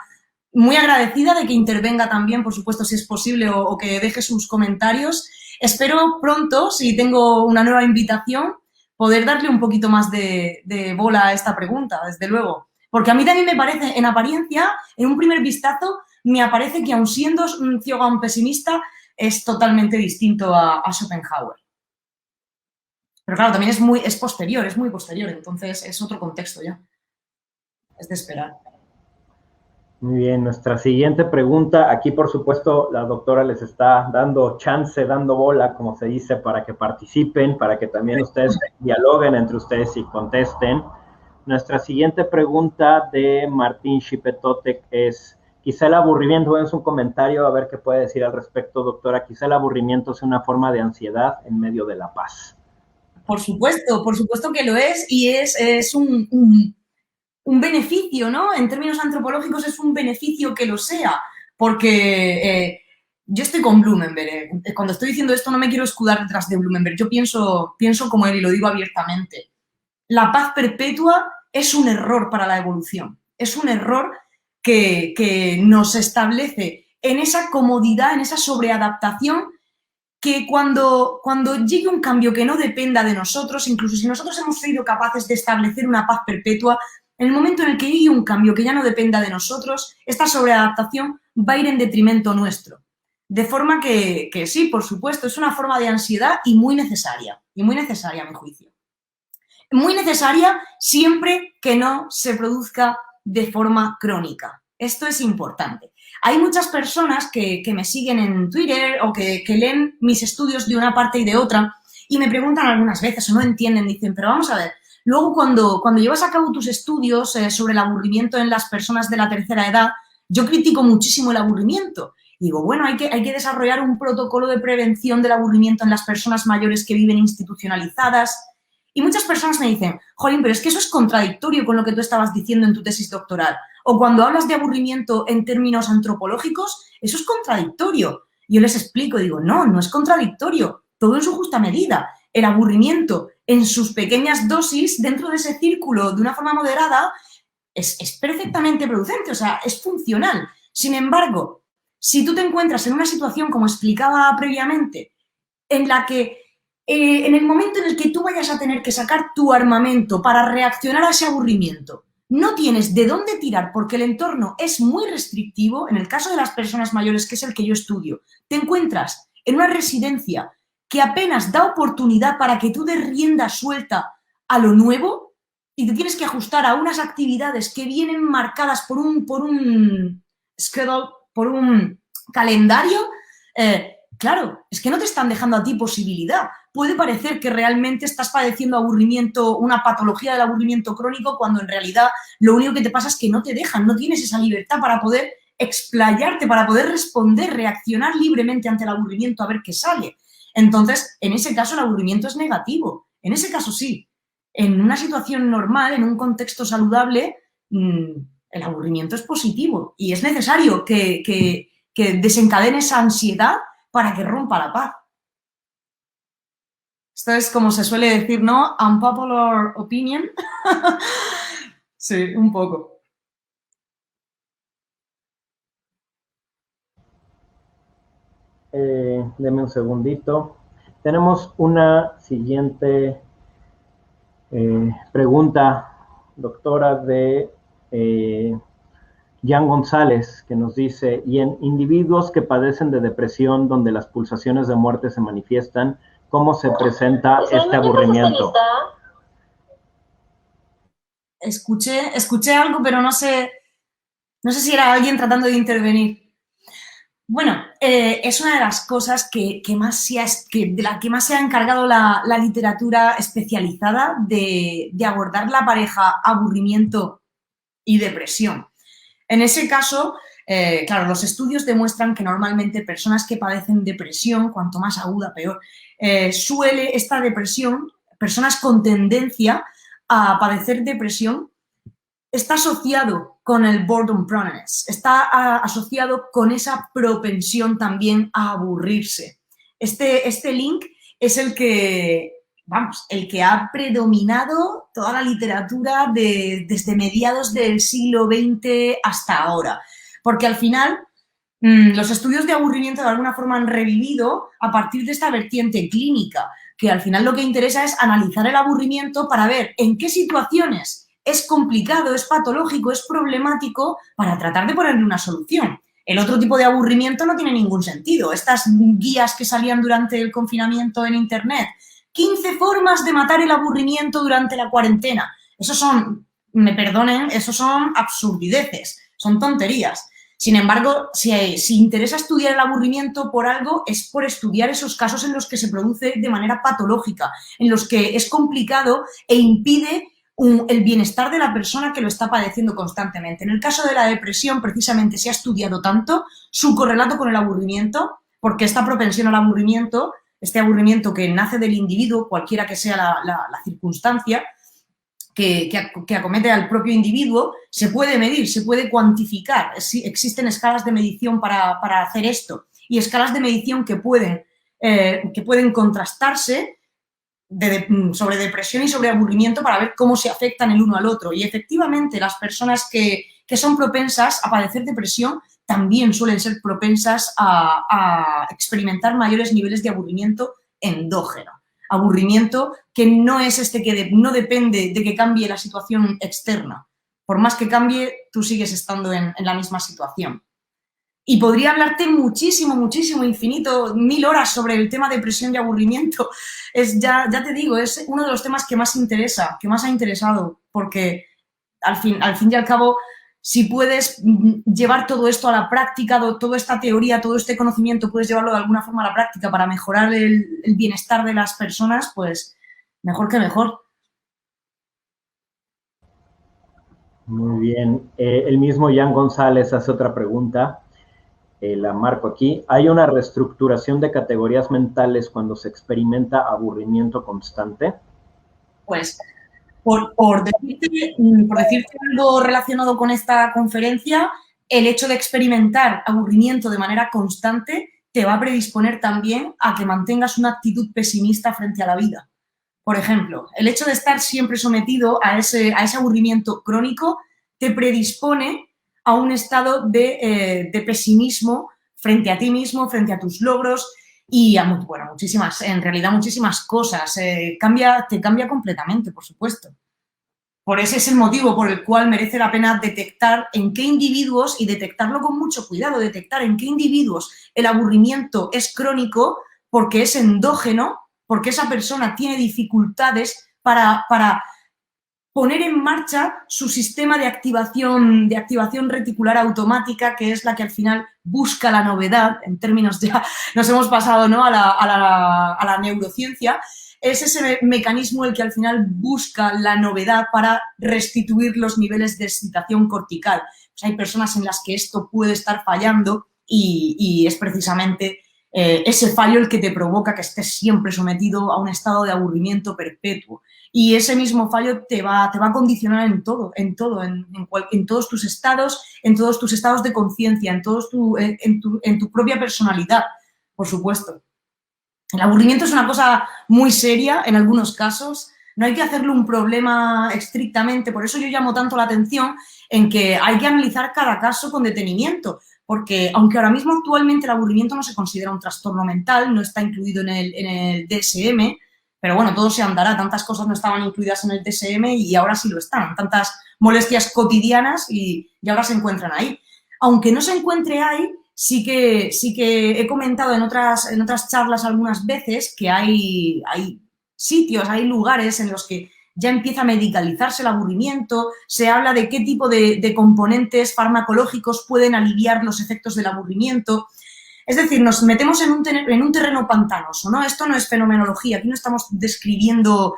muy agradecida de que intervenga también, por supuesto, si es posible, o que deje sus comentarios. Espero pronto, si tengo una nueva invitación, poder darle un poquito más de bola a esta pregunta, desde luego. Porque a mí también me parece, en apariencia, en un primer vistazo, me aparece que aun siendo un Cioran pesimista, es totalmente distinto a Schopenhauer. Pero claro, también es muy posterior, entonces es otro contexto ya. Es de esperar. Muy bien, nuestra siguiente pregunta, aquí por supuesto la doctora les está dando chance, dando bola, como se dice, para que participen, para que también ustedes dialoguen entre ustedes y contesten. Nuestra siguiente pregunta de Martín Chipetotec es, quizá el aburrimiento, es un comentario, a ver qué puede decir al respecto, doctora, quizá el aburrimiento es una forma de ansiedad en medio de la paz. Por supuesto que lo es, y es un beneficio, ¿no? En términos antropológicos es un beneficio que lo sea, porque yo estoy con Blumenberg. Cuando estoy diciendo esto no me quiero escudar detrás de Blumenberg, yo pienso como él y lo digo abiertamente. La paz perpetua es un error para la evolución, es un error que nos establece en esa comodidad, en esa sobreadaptación, que cuando llegue un cambio que no dependa de nosotros, incluso si nosotros hemos sido capaces de establecer una paz perpetua, en el momento en el que llegue un cambio que ya no dependa de nosotros, esta sobreadaptación va a ir en detrimento nuestro. De forma que sí, por supuesto, es una forma de ansiedad y muy necesaria a mi juicio. Muy necesaria siempre que no se produzca de forma crónica. Esto es importante. Hay muchas personas que me siguen en Twitter o que leen mis estudios de una parte y de otra y me preguntan algunas veces o no entienden, dicen, pero vamos a ver, luego cuando llevas a cabo tus estudios sobre el aburrimiento en las personas de la tercera edad, yo critico muchísimo el aburrimiento. Y digo, bueno, hay que desarrollar un protocolo de prevención del aburrimiento en las personas mayores que viven institucionalizadas. Y muchas personas me dicen, jolín, pero es que eso es contradictorio con lo que tú estabas diciendo en tu tesis doctoral. O cuando hablas de aburrimiento en términos antropológicos, eso es contradictorio. Yo les explico, digo, no es contradictorio, todo en su justa medida. El aburrimiento en sus pequeñas dosis, dentro de ese círculo, de una forma moderada, es perfectamente producente, o sea, es funcional. Sin embargo, si tú te encuentras en una situación, como explicaba previamente, en la que en el momento en el que tú vayas a tener que sacar tu armamento para reaccionar a ese aburrimiento, no tienes de dónde tirar porque el entorno es muy restrictivo, en el caso de las personas mayores, que es el que yo estudio, te encuentras en una residencia que apenas da oportunidad para que tú des rienda suelta a lo nuevo y te tienes que ajustar a unas actividades que vienen marcadas por un schedule, por un calendario. Claro, es que no te están dejando a ti posibilidad. Puede parecer que realmente estás padeciendo aburrimiento, una patología del aburrimiento crónico, cuando en realidad lo único que te pasa es que no te dejan, no tienes esa libertad para poder explayarte, para poder responder, reaccionar libremente ante el aburrimiento a ver qué sale. Entonces, en ese caso el aburrimiento es negativo, en ese caso sí. En una situación normal, en un contexto saludable, el aburrimiento es positivo y es necesario que desencadene esa ansiedad para que rompa la paz. Esto es como se suele decir, ¿no? Unpopular opinion. Sí, un poco. Deme un segundito. Tenemos una siguiente pregunta, doctora, de Jan González, que nos dice, y en individuos que padecen de depresión, donde las pulsaciones de muerte se manifiestan, ¿cómo se presenta este aburrimiento? Escuché algo, pero no sé si era alguien tratando de intervenir. Bueno, es una de las cosas de la que más se ha encargado la literatura especializada de abordar la pareja aburrimiento y depresión. En ese caso, claro, los estudios demuestran que normalmente personas que padecen depresión, cuanto más aguda, peor, suele esta depresión, personas con tendencia a padecer depresión, está asociado con el boredom proneness, está asociado con esa propensión también a aburrirse. Este link es el que ha predominado toda la literatura desde mediados del siglo XX hasta ahora, porque al final los estudios de aburrimiento de alguna forma han revivido a partir de esta vertiente clínica, que al final lo que interesa es analizar el aburrimiento para ver en qué situaciones es complicado, es patológico, es problemático para tratar de ponerle una solución. El otro tipo de aburrimiento no tiene ningún sentido. Estas guías que salían durante el confinamiento en Internet, 15 formas de matar el aburrimiento durante la cuarentena. Esos son, me perdonen, esos son absurdideces, son tonterías. Sin embargo, si interesa estudiar el aburrimiento por algo, es por estudiar esos casos en los que se produce de manera patológica, en los que es complicado e impide el bienestar de la persona que lo está padeciendo constantemente. En el caso de la depresión, precisamente, se ha estudiado tanto su correlato con el aburrimiento, porque esta propensión al aburrimiento, este aburrimiento que nace del individuo, cualquiera que sea la circunstancia que acomete al propio individuo, se puede medir, se puede cuantificar. Existen escalas de medición para hacer esto y escalas de medición que pueden contrastarse sobre depresión y sobre aburrimiento para ver cómo se afectan el uno al otro. Y efectivamente las personas que son propensas a padecer depresión también suelen ser propensas a experimentar mayores niveles de aburrimiento endógeno. Aburrimiento que no es que no depende de que cambie la situación externa. Por más que cambie, tú sigues estando en la misma situación. Y podría hablarte muchísimo, infinito, 1000 horas sobre el tema de depresión y aburrimiento. Ya te digo, es uno de los temas que más interesa, que más ha interesado, porque al fin y al cabo, si puedes llevar todo esto a la práctica, toda esta teoría, todo este conocimiento, puedes llevarlo de alguna forma a la práctica para mejorar el bienestar de las personas, pues mejor que mejor. Muy bien. El mismo Jan González hace otra pregunta. La marco aquí. ¿Hay una reestructuración de categorías mentales cuando se experimenta aburrimiento constante? Pues, por decirte algo relacionado con esta conferencia, el hecho de experimentar aburrimiento de manera constante te va a predisponer también a que mantengas una actitud pesimista frente a la vida. Por ejemplo, el hecho de estar siempre sometido a ese aburrimiento crónico te predispone a un estado de pesimismo frente a ti mismo, frente a tus logros y a muchísimas cosas. Te cambia completamente, por supuesto. Por ese es el motivo por el cual merece la pena detectar en qué individuos, y detectarlo con mucho cuidado, detectar en qué individuos el aburrimiento es crónico porque es endógeno, porque esa persona tiene dificultades para poner en marcha su sistema de activación reticular automática, que es la que al final busca la novedad, en términos ya nos hemos pasado, ¿no?, a la neurociencia. Es ese mecanismo el que al final busca la novedad para restituir los niveles de excitación cortical. Pues hay personas en las que esto puede estar fallando y es precisamente ese fallo el que te provoca que estés siempre sometido a un estado de aburrimiento perpetuo. Y ese mismo fallo te va a condicionar en todos tus estados, de conciencia, en tu propia personalidad, por supuesto. El aburrimiento es una cosa muy seria en algunos casos. No hay que hacerlo un problema estrictamente. Por eso yo llamo tanto la atención en que hay que analizar cada caso con detenimiento, porque aunque ahora mismo actualmente el aburrimiento no se considera un trastorno mental, no está incluido en el DSM, pero bueno, todo se andará, tantas cosas no estaban incluidas en el DSM y ahora sí lo están, tantas molestias cotidianas y ahora se encuentran ahí. Aunque no se encuentre ahí, sí que he comentado en otras charlas algunas veces que hay sitios, hay lugares en los que ya empieza a medicalizarse el aburrimiento, se habla de qué tipo de componentes farmacológicos pueden aliviar los efectos del aburrimiento. Es decir, nos metemos en un terreno pantanoso, ¿no? Esto no es fenomenología, aquí no estamos describiendo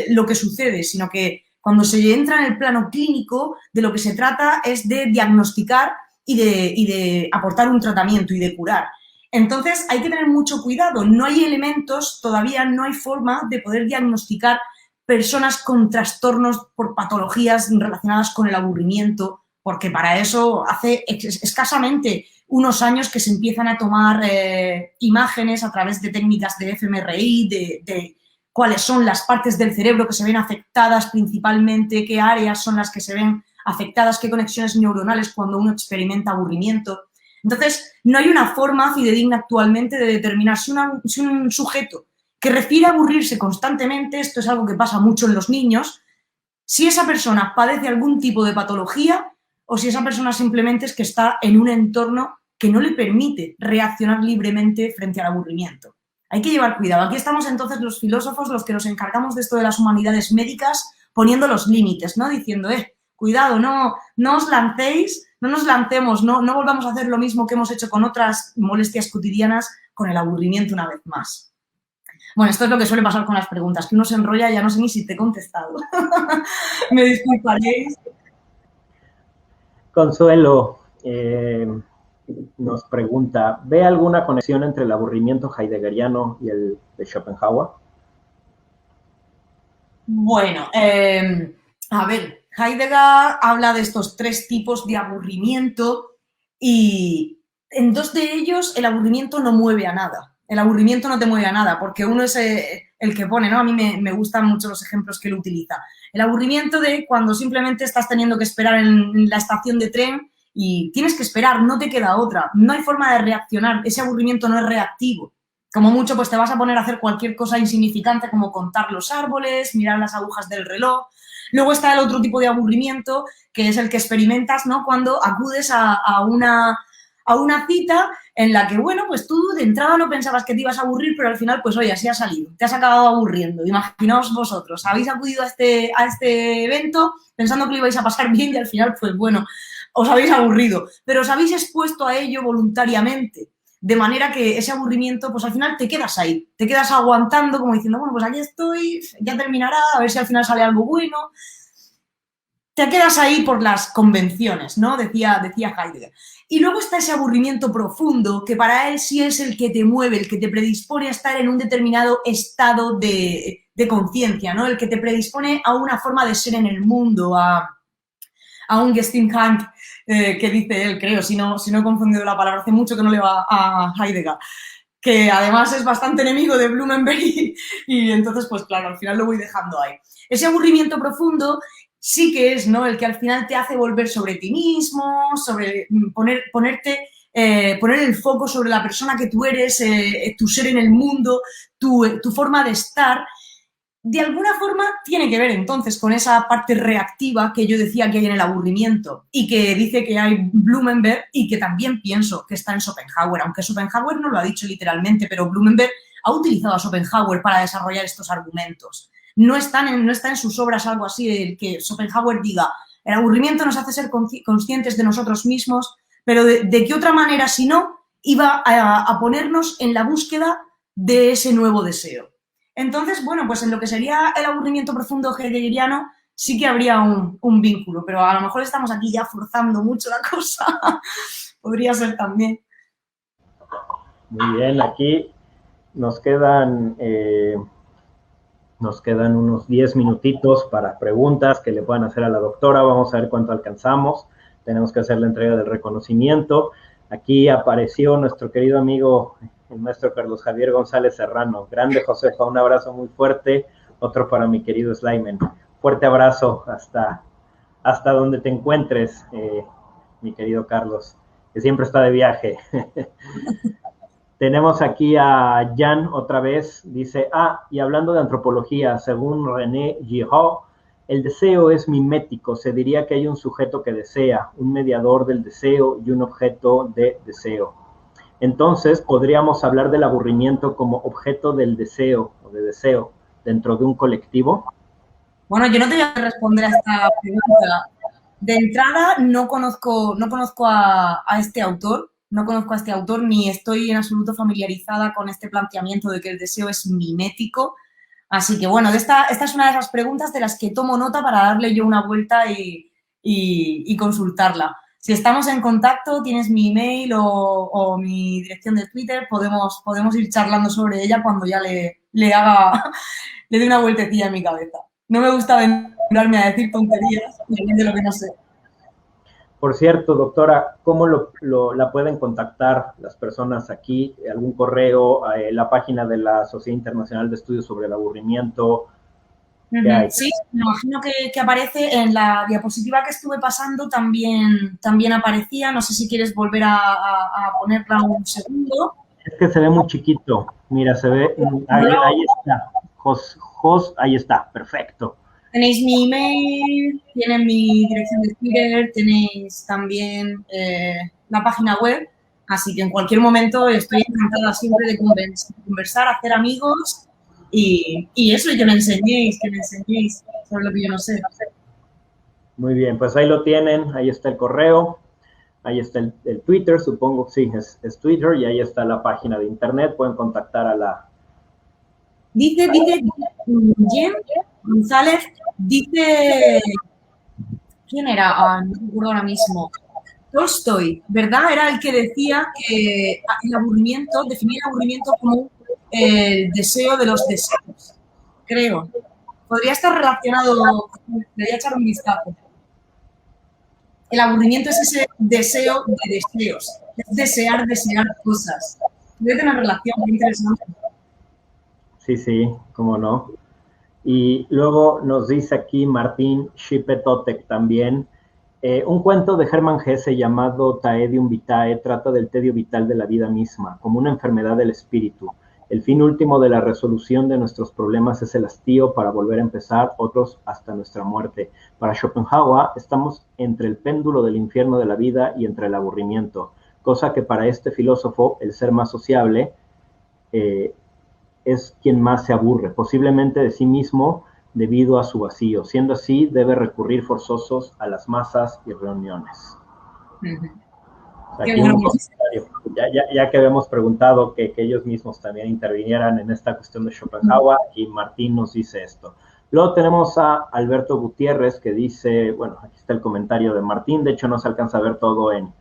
lo que sucede, sino que cuando se entra en el plano clínico, de lo que se trata es de diagnosticar y de aportar un tratamiento y de curar. Entonces, hay que tener mucho cuidado. No hay elementos, todavía no hay forma de poder diagnosticar personas con trastornos por patologías relacionadas con el aburrimiento, porque para eso hace escasamente unos años que se empiezan a tomar imágenes a través de técnicas de fMRI, de cuáles son las partes del cerebro que se ven afectadas principalmente, qué áreas son las que se ven afectadas, qué conexiones neuronales cuando uno experimenta aburrimiento. Entonces, no hay una forma fidedigna actualmente de determinar si un sujeto que refiere a aburrirse constantemente, esto es algo que pasa mucho en los niños, si esa persona padece algún tipo de patología o si esa persona simplemente es que está en un entorno que no le permite reaccionar libremente frente al aburrimiento. Hay que llevar cuidado. Aquí estamos entonces los filósofos, los que nos encargamos de esto de las humanidades médicas, poniendo los límites, ¿no? Diciendo, cuidado, no os lancéis, no nos lancemos, no volvamos a hacer lo mismo que hemos hecho con otras molestias cotidianas, con el aburrimiento una vez más. Bueno, esto es lo que suele pasar con las preguntas, que uno se enrolla y ya no sé ni si te he contestado. Me disculparéis. Consuelo nos pregunta, ¿ve alguna conexión entre el aburrimiento heideggeriano y el de Schopenhauer? Bueno, a ver, Heidegger habla de estos 3 tipos de aburrimiento y en 2 de ellos el aburrimiento no mueve a nada. El aburrimiento no te mueve a nada, porque uno es el que pone, ¿no? A mí me gustan mucho los ejemplos que él utiliza. El aburrimiento de cuando simplemente estás teniendo que esperar en la estación de tren y tienes que esperar, no te queda otra. No hay forma de reaccionar, ese aburrimiento no es reactivo. Como mucho, pues te vas a poner a hacer cualquier cosa insignificante como contar los árboles, mirar las agujas del reloj. Luego está el otro tipo de aburrimiento, que es el que experimentas, ¿no? Cuando acudes a una cita en la que, bueno, pues tú de entrada no pensabas que te ibas a aburrir, pero al final, pues oye, así ha salido. Te has acabado aburriendo. Imaginaos vosotros, habéis acudido a este evento pensando que lo ibais a pasar bien y al final, pues bueno, os habéis aburrido. Pero os habéis expuesto a ello voluntariamente. De manera que ese aburrimiento, pues al final te quedas ahí, te quedas aguantando como diciendo, bueno, pues aquí estoy, ya terminará, a ver si al final sale algo bueno. Te quedas ahí por las convenciones, ¿no? Decía Heidegger. Y luego está ese aburrimiento profundo, que para él sí es el que te mueve, el que te predispone a estar en un determinado estado de conciencia, ¿no? El que te predispone a una forma de ser en el mundo, a un Gestinheim que dice él, creo, si no he confundido la palabra, hace mucho que no leo a Heidegger, que además es bastante enemigo de Blumenberg y entonces, pues claro, al final lo voy dejando ahí. Ese aburrimiento profundo sí que es, ¿no? El que al final te hace volver sobre ti mismo, sobre poner el foco sobre la persona que tú eres, tu ser en el mundo, tu forma de estar. De alguna forma tiene que ver entonces con esa parte reactiva que yo decía que hay en el aburrimiento y que dice que hay Blumenberg y que también pienso que está en Schopenhauer, aunque Schopenhauer no lo ha dicho literalmente, pero Blumenberg ha utilizado a Schopenhauer para desarrollar estos argumentos. No está en sus obras algo así, el que Schopenhauer diga, el aburrimiento nos hace ser conscientes de nosotros mismos, pero de qué otra manera, si no, iba a ponernos en la búsqueda de ese nuevo deseo. Entonces, bueno, pues en lo que sería el aburrimiento profundo heideggeriano sí que habría un vínculo, pero a lo mejor estamos aquí ya forzando mucho la cosa. Podría ser también. Muy bien, aquí nos quedan unos 10 minutitos para preguntas que le puedan hacer a la doctora. Vamos a ver cuánto alcanzamos. Tenemos que hacer la entrega del reconocimiento. Aquí apareció nuestro querido amigo, el maestro Carlos Javier González Serrano. Grande, Josefa, un abrazo muy fuerte. Otro para mi querido Slyman. Fuerte abrazo hasta donde te encuentres, mi querido Carlos. que siempre está de viaje. Tenemos aquí a Jan otra vez, dice, y hablando de antropología, según René Girard, el deseo es mimético, se diría que hay un sujeto que desea, un mediador del deseo y un objeto de deseo. Entonces, podríamos hablar del aburrimiento como objeto del deseo o de deseo dentro de un colectivo. Bueno, yo no te voy a responder a esta pregunta. De entrada, no conozco a este autor, no conozco a este autor, ni estoy en absoluto familiarizada con este planteamiento de que el deseo es mimético. Así que, bueno, esta es una de esas preguntas de las que tomo nota para darle yo una vuelta y consultarla. Si estamos en contacto, tienes mi email o mi dirección de Twitter, podemos ir charlando sobre ella cuando ya le dé una vueltecilla en mi cabeza. No me gusta aventurarme a decir tonterías de lo que no sé. Por cierto, doctora, ¿cómo la pueden contactar las personas aquí? ¿Algún correo? ¿La página de la Sociedad Internacional de Estudios sobre el Aburrimiento? ¿Qué hay? Sí, me imagino que aparece en la diapositiva que estuve pasando, también aparecía. No sé si quieres volver a ponerla un segundo. Es que se ve muy chiquito. Mira, se ve. Ahí está. Ahí está. Perfecto. Tenéis mi email, tienen mi dirección de Twitter, tenéis también la página web, así que en cualquier momento estoy encantada siempre de conversar, hacer amigos y eso, y que me enseñéis sobre lo que yo no sé. Muy bien, pues ahí lo tienen, ahí está el correo, ahí está el Twitter, supongo, sí, es Twitter, y ahí está la página de internet, pueden contactar a la... Dice Jen González, dice, ¿quién era? No recuerdo ahora mismo. Tolstoy, ¿verdad? Era el que decía que el aburrimiento, definía el aburrimiento como el deseo de los deseos, creo. Podría estar relacionado, debería echar un vistazo. El aburrimiento es ese deseo de deseos, es desear cosas. Debe tener relación, muy interesante. Sí, cómo no. Y luego nos dice aquí Martín Shipetotek también, un cuento de Hermann Hesse llamado Taedium Vitae trata del tedio vital de la vida misma, como una enfermedad del espíritu. El fin último de la resolución de nuestros problemas es el hastío para volver a empezar, otros hasta nuestra muerte. Para Schopenhauer, estamos entre el péndulo del infierno de la vida y entre el aburrimiento, cosa que para este filósofo, el ser más sociable, es quien más se aburre, posiblemente de sí mismo debido a su vacío. Siendo así, debe recurrir forzosos a las masas y reuniones. Aquí un comentario, ya que habíamos preguntado que ellos mismos también intervinieran en esta cuestión de Schopenhauer, y Martín nos dice esto. Luego tenemos a Alberto Gutiérrez que dice, bueno, aquí está el comentario de Martín, de hecho no se alcanza a ver todo en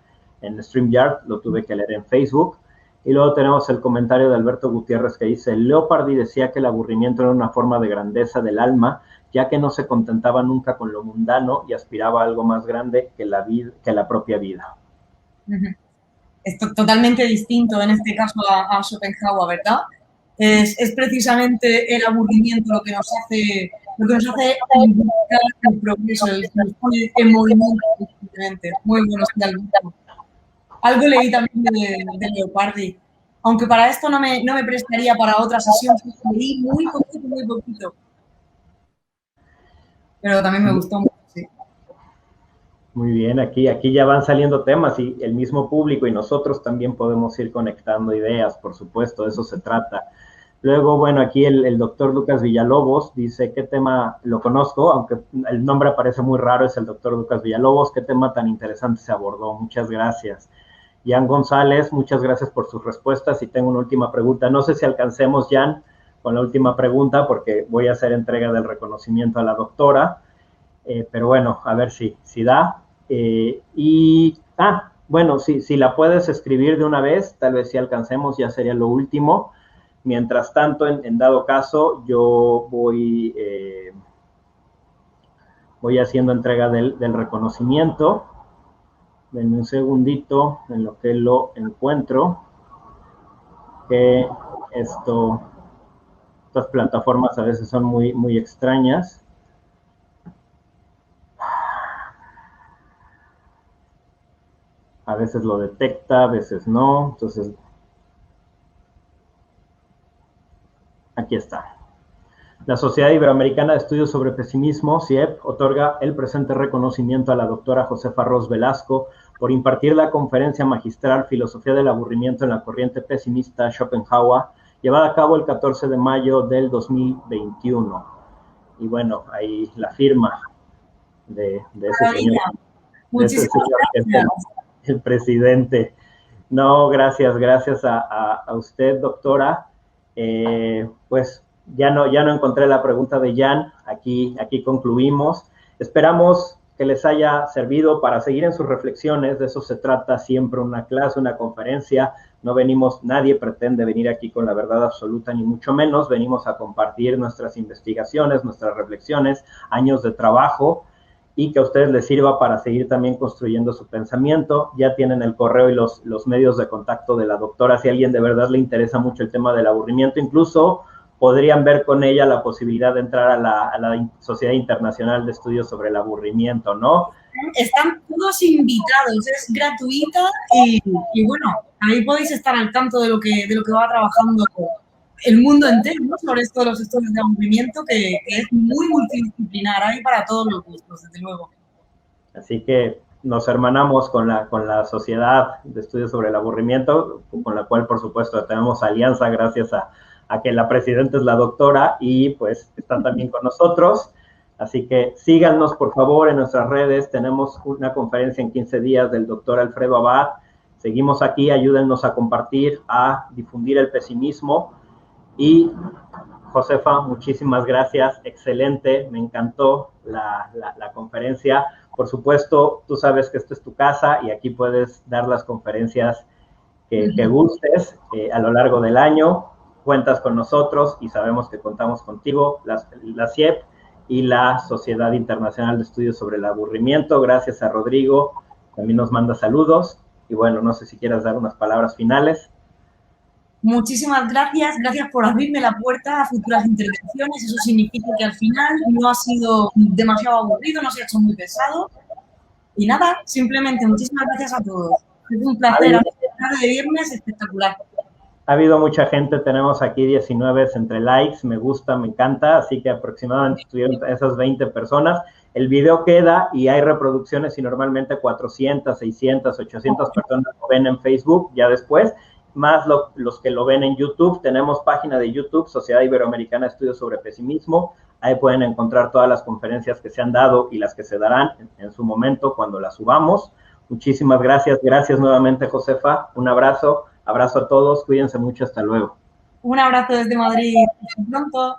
StreamYard, lo tuve que leer en Facebook. Y luego tenemos el comentario de Alberto Gutiérrez que dice, Leopardi decía que el aburrimiento era una forma de grandeza del alma, ya que no se contentaba nunca con lo mundano y aspiraba a algo más grande que la propia vida. Es totalmente distinto en este caso a Schopenhauer, ¿verdad? Es precisamente el aburrimiento lo que nos hace buscar el progreso, el que nos pone en movimiento constantemente. Muy bueno, algo leí también de Leopardi. Aunque para esto no me prestaría para otra sesión, leí muy poquito. Pero también me gustó mucho, sí. Muy bien, aquí ya van saliendo temas y el mismo público y nosotros también podemos ir conectando ideas, por supuesto, de eso se trata. Luego, bueno, aquí el doctor Lucas Villalobos dice, ¿qué tema lo conozco? Aunque el nombre parece muy raro, es el doctor Lucas Villalobos, ¿qué tema tan interesante se abordó? Muchas gracias. Jan González, muchas gracias por sus respuestas y tengo una última pregunta. No sé si alcancemos, Jan, con la última pregunta porque voy a hacer entrega del reconocimiento a la doctora, pero bueno, a ver si da. Bueno, si la puedes escribir de una vez, tal vez si alcancemos, ya sería lo último. Mientras tanto, en dado caso, yo voy haciendo entrega del reconocimiento. Denme un segundito en lo que lo encuentro. Que estas plataformas a veces son muy extrañas. A veces lo detecta, a veces no. Entonces, aquí está. La Sociedad Iberoamericana de Estudios sobre Pesimismo, SIEP, otorga el presente reconocimiento a la doctora Josefa Ros Velasco por impartir la conferencia magistral Filosofía del Aburrimiento en la Corriente Pesimista Schopenhauer, llevada a cabo el 14 de mayo del 2021. Y bueno, ahí la firma de ese señor. Muchísimas gracias. El presidente. No, gracias a usted, doctora. Pues ya no encontré la pregunta de Jan, aquí concluimos. Esperamos que les haya servido para seguir en sus reflexiones, de eso se trata siempre una clase, una conferencia. No venimos, nadie pretende venir aquí con la verdad absoluta, ni mucho menos. Venimos a compartir nuestras investigaciones, nuestras reflexiones, años de trabajo, y que a ustedes les sirva para seguir también construyendo su pensamiento. Ya tienen el correo y los medios de contacto de la doctora, si a alguien de verdad le interesa mucho el tema del aburrimiento, incluso podrían ver con ella la posibilidad de entrar a la Sociedad Internacional de Estudios sobre el Aburrimiento, ¿no? Están todos invitados, es gratuita y bueno, ahí podéis estar al tanto de lo que va trabajando el mundo entero, ¿no? Sobre esto de los estudios de aburrimiento, que es muy multidisciplinar, hay para todos los gustos, desde luego. Así que nos hermanamos con la Sociedad de Estudios sobre el Aburrimiento, con la cual, por supuesto, tenemos alianza gracias a que la presidenta es la doctora y pues están también con nosotros. Así que síganos, por favor, en nuestras redes. Tenemos una conferencia en 15 días del doctor Alfredo Abad. Seguimos aquí, ayúdennos a compartir, a difundir el pesimismo. Y Josefa, muchísimas gracias, excelente, me encantó la conferencia. Por supuesto, tú sabes que esta es tu casa y aquí puedes dar las conferencias que gustes a lo largo del año. Cuentas con nosotros y sabemos que contamos contigo, la SIEP y la Sociedad Internacional de Estudios sobre el Aburrimiento. Gracias a Rodrigo, también nos manda saludos. Y bueno, no sé si quieras dar unas palabras finales. Muchísimas gracias por abrirme la puerta a futuras intervenciones. Eso significa que al final no ha sido demasiado aburrido, no se ha hecho muy pesado. Y nada, simplemente muchísimas gracias a todos. Es un placer, tarde de viernes espectacular. Ha habido mucha gente, tenemos aquí 19 entre likes, me gusta, me encanta, así que aproximadamente estuvieron esas 20 personas. El video queda y hay reproducciones y normalmente 400, 600, 800 personas lo ven en Facebook ya después, más los que lo ven en YouTube. Tenemos página de YouTube, Sociedad Iberoamericana de Estudios sobre Pesimismo. Ahí pueden encontrar todas las conferencias que se han dado y las que se darán en su momento cuando las subamos. Muchísimas gracias. Gracias nuevamente, Josefa. Un abrazo. Abrazo a todos. Cuídense mucho. Hasta luego. Un abrazo desde Madrid. Hasta pronto.